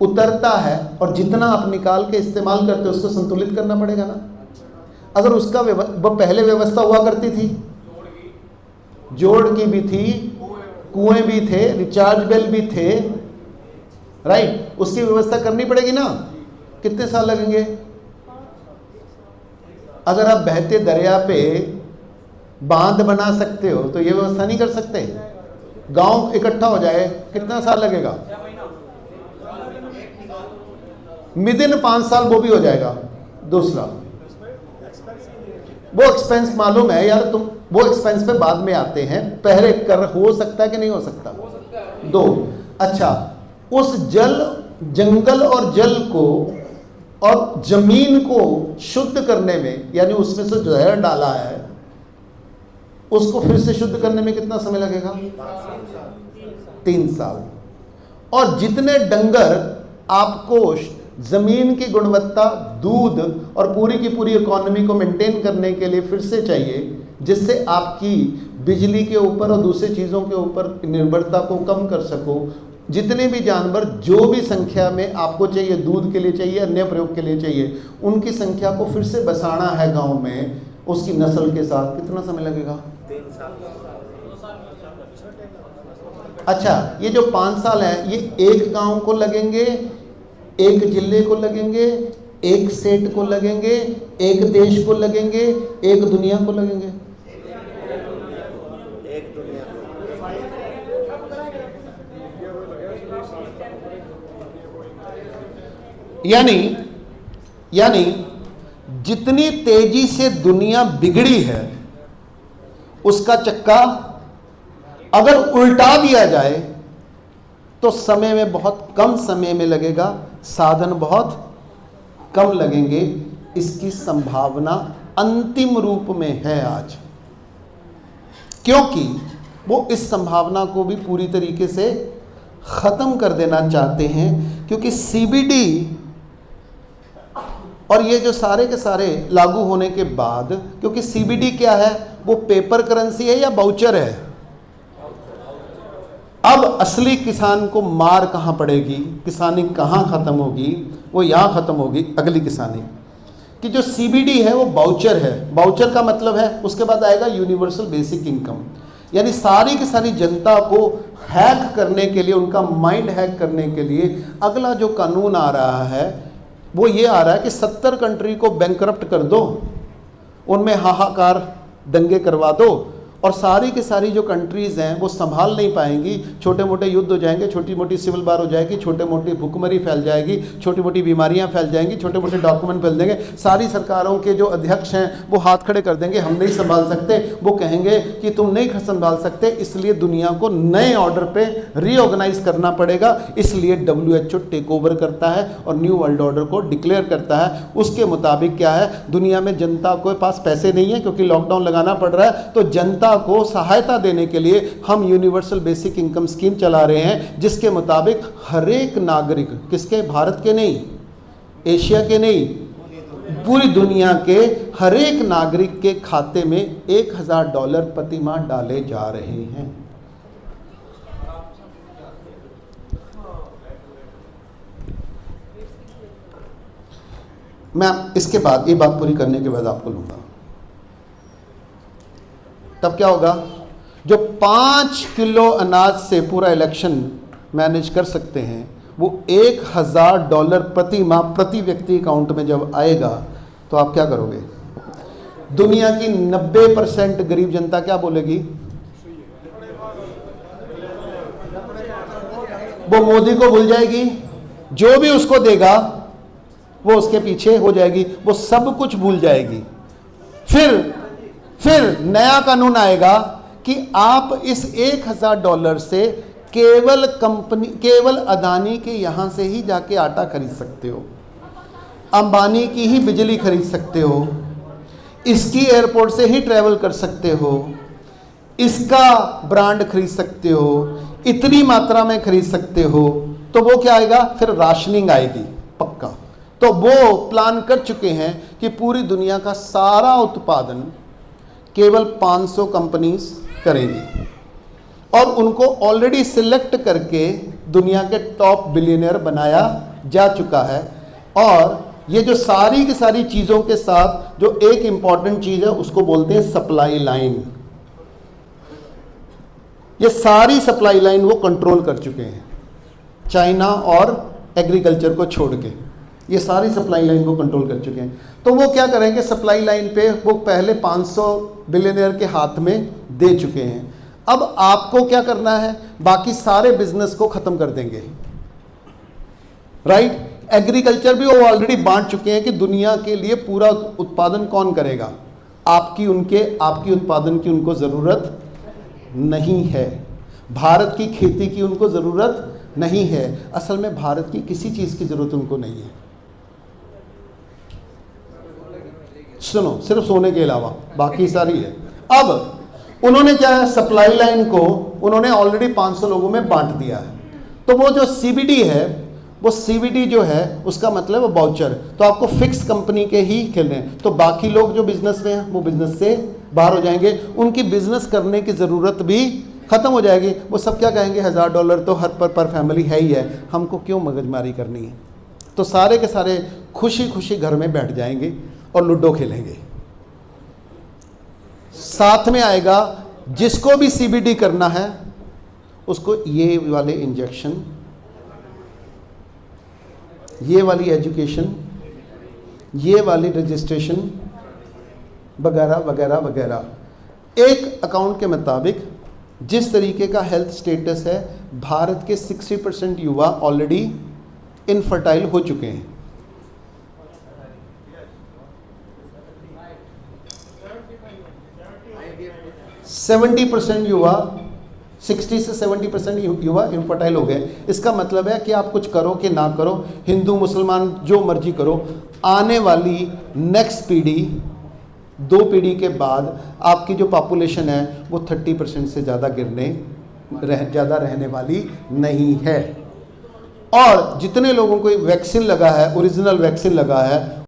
उतरता है और जितना आप निकाल के इस्तेमाल करते हो, उसको संतुलित करना पड़ेगा ना। अगर उसका वो पहले व्यवस्था हुआ करती थी, जोड़ की भी थी, कुएं भी थे, रिचार्ज बेल भी थे, राइट, उसकी व्यवस्था करनी पड़ेगी ना। कितने साल लगेंगे? अगर आप बहते दरिया पे बांध बना सकते हो तो ये व्यवस्था नहीं कर सकते? गांव इकट्ठा हो जाए, कितना साल लगेगा? विदिन 5 साल वो भी हो जाएगा। दूसरा, वो एक्सपेंस मालूम है यार, तुम वो एक्सपेंस पे बाद में आते हैं, पहले कर हो सकता है कि नहीं हो सकता? 2, अच्छा, उस जंगल और जल को और जमीन को शुद्ध करने में, यानी उसमें से जहर डाला है, उसको फिर से शुद्ध करने में कितना समय लगेगा? 3 साल। और जितने डंगर आपको जमीन की गुणवत्ता, दूध और पूरी की पूरी इकोनॉमी को मेंटेन करने के लिए फिर से चाहिए, जिससे आपकी बिजली के ऊपर और दूसरी चीज़ों के ऊपर निर्भरता को कम कर सको, जितने भी जानवर जो भी संख्या में आपको चाहिए, दूध के लिए चाहिए, अन्य प्रयोग के लिए चाहिए, उनकी संख्या को फिर से बसाना है गांव में, उसकी नस्ल के साथ, कितना समय लगेगा? 3 साल। अच्छा, ये जो 5 साल है, ये एक गांव को लगेंगे, एक जिले को लगेंगे, एक स्टेट को लगेंगे, एक देश को लगेंगे, एक दुनिया को लगेंगे? एक दुनिया को। यानी जितनी तेजी से दुनिया बिगड़ी है, उसका चक्का अगर उल्टा दिया जाए तो समय में, बहुत कम समय में लगेगा, साधन बहुत कम लगेंगे। इसकी संभावना अंतिम रूप में है आज, क्योंकि वो इस संभावना को भी पूरी तरीके से ख़त्म कर देना चाहते हैं, क्योंकि सीबीडी और ये जो सारे के सारे लागू होने के बाद, क्योंकि सीबीडी क्या है, वो पेपर करेंसी है या बाउचर है? अब असली किसान को मार कहाँ पड़ेगी, किसानी कहाँ ख़त्म होगी? वो यहाँ ख़त्म होगी अगली किसानी कि जो सीबीडी है वो बाउचर है। बाउचर का मतलब है, उसके बाद आएगा यूनिवर्सल बेसिक इनकम, यानी सारी की सारी जनता को हैक करने के लिए, उनका माइंड हैक करने के लिए अगला जो कानून आ रहा है वो ये आ रहा है कि 70 कंट्री को बैंकरप्ट कर दो, उनमें हाहाकार दंगे करवा दो, और सारी की सारी जो कंट्रीज़ हैं वो संभाल नहीं पाएंगी, छोटे मोटे युद्ध हो जाएंगे, छोटी मोटी सिविल वार हो जाएगी, छोटे मोटी भुखमरी फैल जाएगी, छोटी मोटी बीमारियां फैल जाएंगी, छोटे मोटे डॉक्यूमेंट फैल देंगे। सारी सरकारों के जो अध्यक्ष हैं वो हाथ खड़े कर देंगे, हम नहीं संभाल सकते। वो कहेंगे कि तुम नहीं संभाल सकते, इसलिए दुनिया को नए ऑर्डर पे रीऑर्गेनाइज करना पड़ेगा। इसलिए WHO टेक ओवर करता है और न्यू वर्ल्ड ऑर्डर को डिक्लेयर करता है। उसके मुताबिक क्या है, दुनिया में जनता के पास पैसे नहीं है क्योंकि लॉकडाउन लगाना पड़ रहा है, तो जनता को सहायता देने के लिए हम यूनिवर्सल बेसिक इनकम स्कीम चला रहे हैं, जिसके मुताबिक हर एक नागरिक, किसके, भारत के नहीं, एशिया के नहीं, पूरी दुनिया के हर एक नागरिक के खाते में $1000 प्रति माह डाले जा रहे हैं। मैं इसके बाद ये बात पूरी करने के बाद आपको लूंगा, तब क्या होगा, जो 5 किलो अनाज से पूरा इलेक्शन मैनेज कर सकते हैं, वो $1000 प्रति माह प्रति व्यक्ति अकाउंट में जब आएगा तो आप क्या करोगे? दुनिया की 90% गरीब जनता क्या बोलेगी? वो मोदी को भूल जाएगी, जो भी उसको देगा वो उसके पीछे हो जाएगी, वो सब कुछ भूल जाएगी। फिर नया कानून आएगा कि आप इस $1000 से केवल अदानी के यहां से ही जाके आटा खरीद सकते हो, अंबानी की ही बिजली खरीद सकते हो, इसकी एयरपोर्ट से ही ट्रैवल कर सकते हो, इसका ब्रांड खरीद सकते हो, इतनी मात्रा में खरीद सकते हो। तो वो क्या आएगा? फिर राशनिंग आएगी पक्का। तो वो प्लान कर चुके हैं कि पूरी दुनिया का सारा उत्पादन केवल 500 कंपनीज करेंगी और उनको ऑलरेडी सिलेक्ट करके दुनिया के टॉप बिलियनियर बनाया जा चुका है। और ये जो सारी की सारी चीज़ों के साथ जो एक इंपॉर्टेंट चीज़ है उसको बोलते हैं सप्लाई लाइन। ये सारी सप्लाई लाइन वो कंट्रोल कर चुके हैं, चाइना और एग्रीकल्चर को छोड़ के ये सारी सप्लाई लाइन को कंट्रोल कर चुके हैं। तो वो क्या करेंगे, सप्लाई लाइन पे वो पहले 500 बिलियनियर के हाथ में दे चुके हैं। अब आपको क्या करना है, बाकी सारे बिजनेस को खत्म कर देंगे, राइट। एग्रीकल्चर भी वो ऑलरेडी बांट चुके हैं कि दुनिया के लिए पूरा उत्पादन कौन करेगा। आपकी उत्पादन की उनको ज़रूरत नहीं है, भारत की खेती की उनको ज़रूरत नहीं है। असल में भारत की किसी चीज़ की ज़रूरत उनको नहीं है। सुनो, सिर्फ सोने के अलावा बाकी सारी है। अब उन्होंने क्या है, सप्लाई लाइन को उन्होंने ऑलरेडी 500 लोगों में बांट दिया है। तो वो जो CBD है, वो CBD जो है उसका मतलब है वाउचर। तो आपको फिक्स कंपनी के ही खेलने हैं, तो बाकी लोग जो बिजनेस में हैं वो बिजनेस से बाहर हो जाएंगे, उनकी बिजनेस करने की ज़रूरत भी ख़त्म हो जाएगी। वो सब क्या कहेंगे, $1000 तो हर पर फैमिली है ही है, हमको क्यों मगजमारी करनी है। तो सारे के सारे खुशी खुशी घर में बैठ जाएंगे और लूडो खेलेंगे। साथ में आएगा जिसको भी CBD करना है उसको ये वाले इंजेक्शन, ये वाली एजुकेशन, ये वाली रजिस्ट्रेशन वगैरह वगैरह वगैरह। एक अकाउंट के मुताबिक जिस तरीके का हेल्थ स्टेटस है, भारत के 60% युवा ऑलरेडी इनफर्टाइल हो चुके हैं। 70% युवा, 60 से 70% युवा इनफर्टाइल हो गए। इसका मतलब है कि आप कुछ करो कि ना करो, हिंदू मुसलमान जो मर्जी करो, आने वाली नेक्स्ट पीढ़ी, 2 पीढ़ी के बाद आपकी जो पॉपुलेशन है वो 30% से ज़्यादा ज़्यादा रहने वाली नहीं है। और जितने लोगों को वैक्सीन लगा है, ओरिजिनल वैक्सीन लगा है,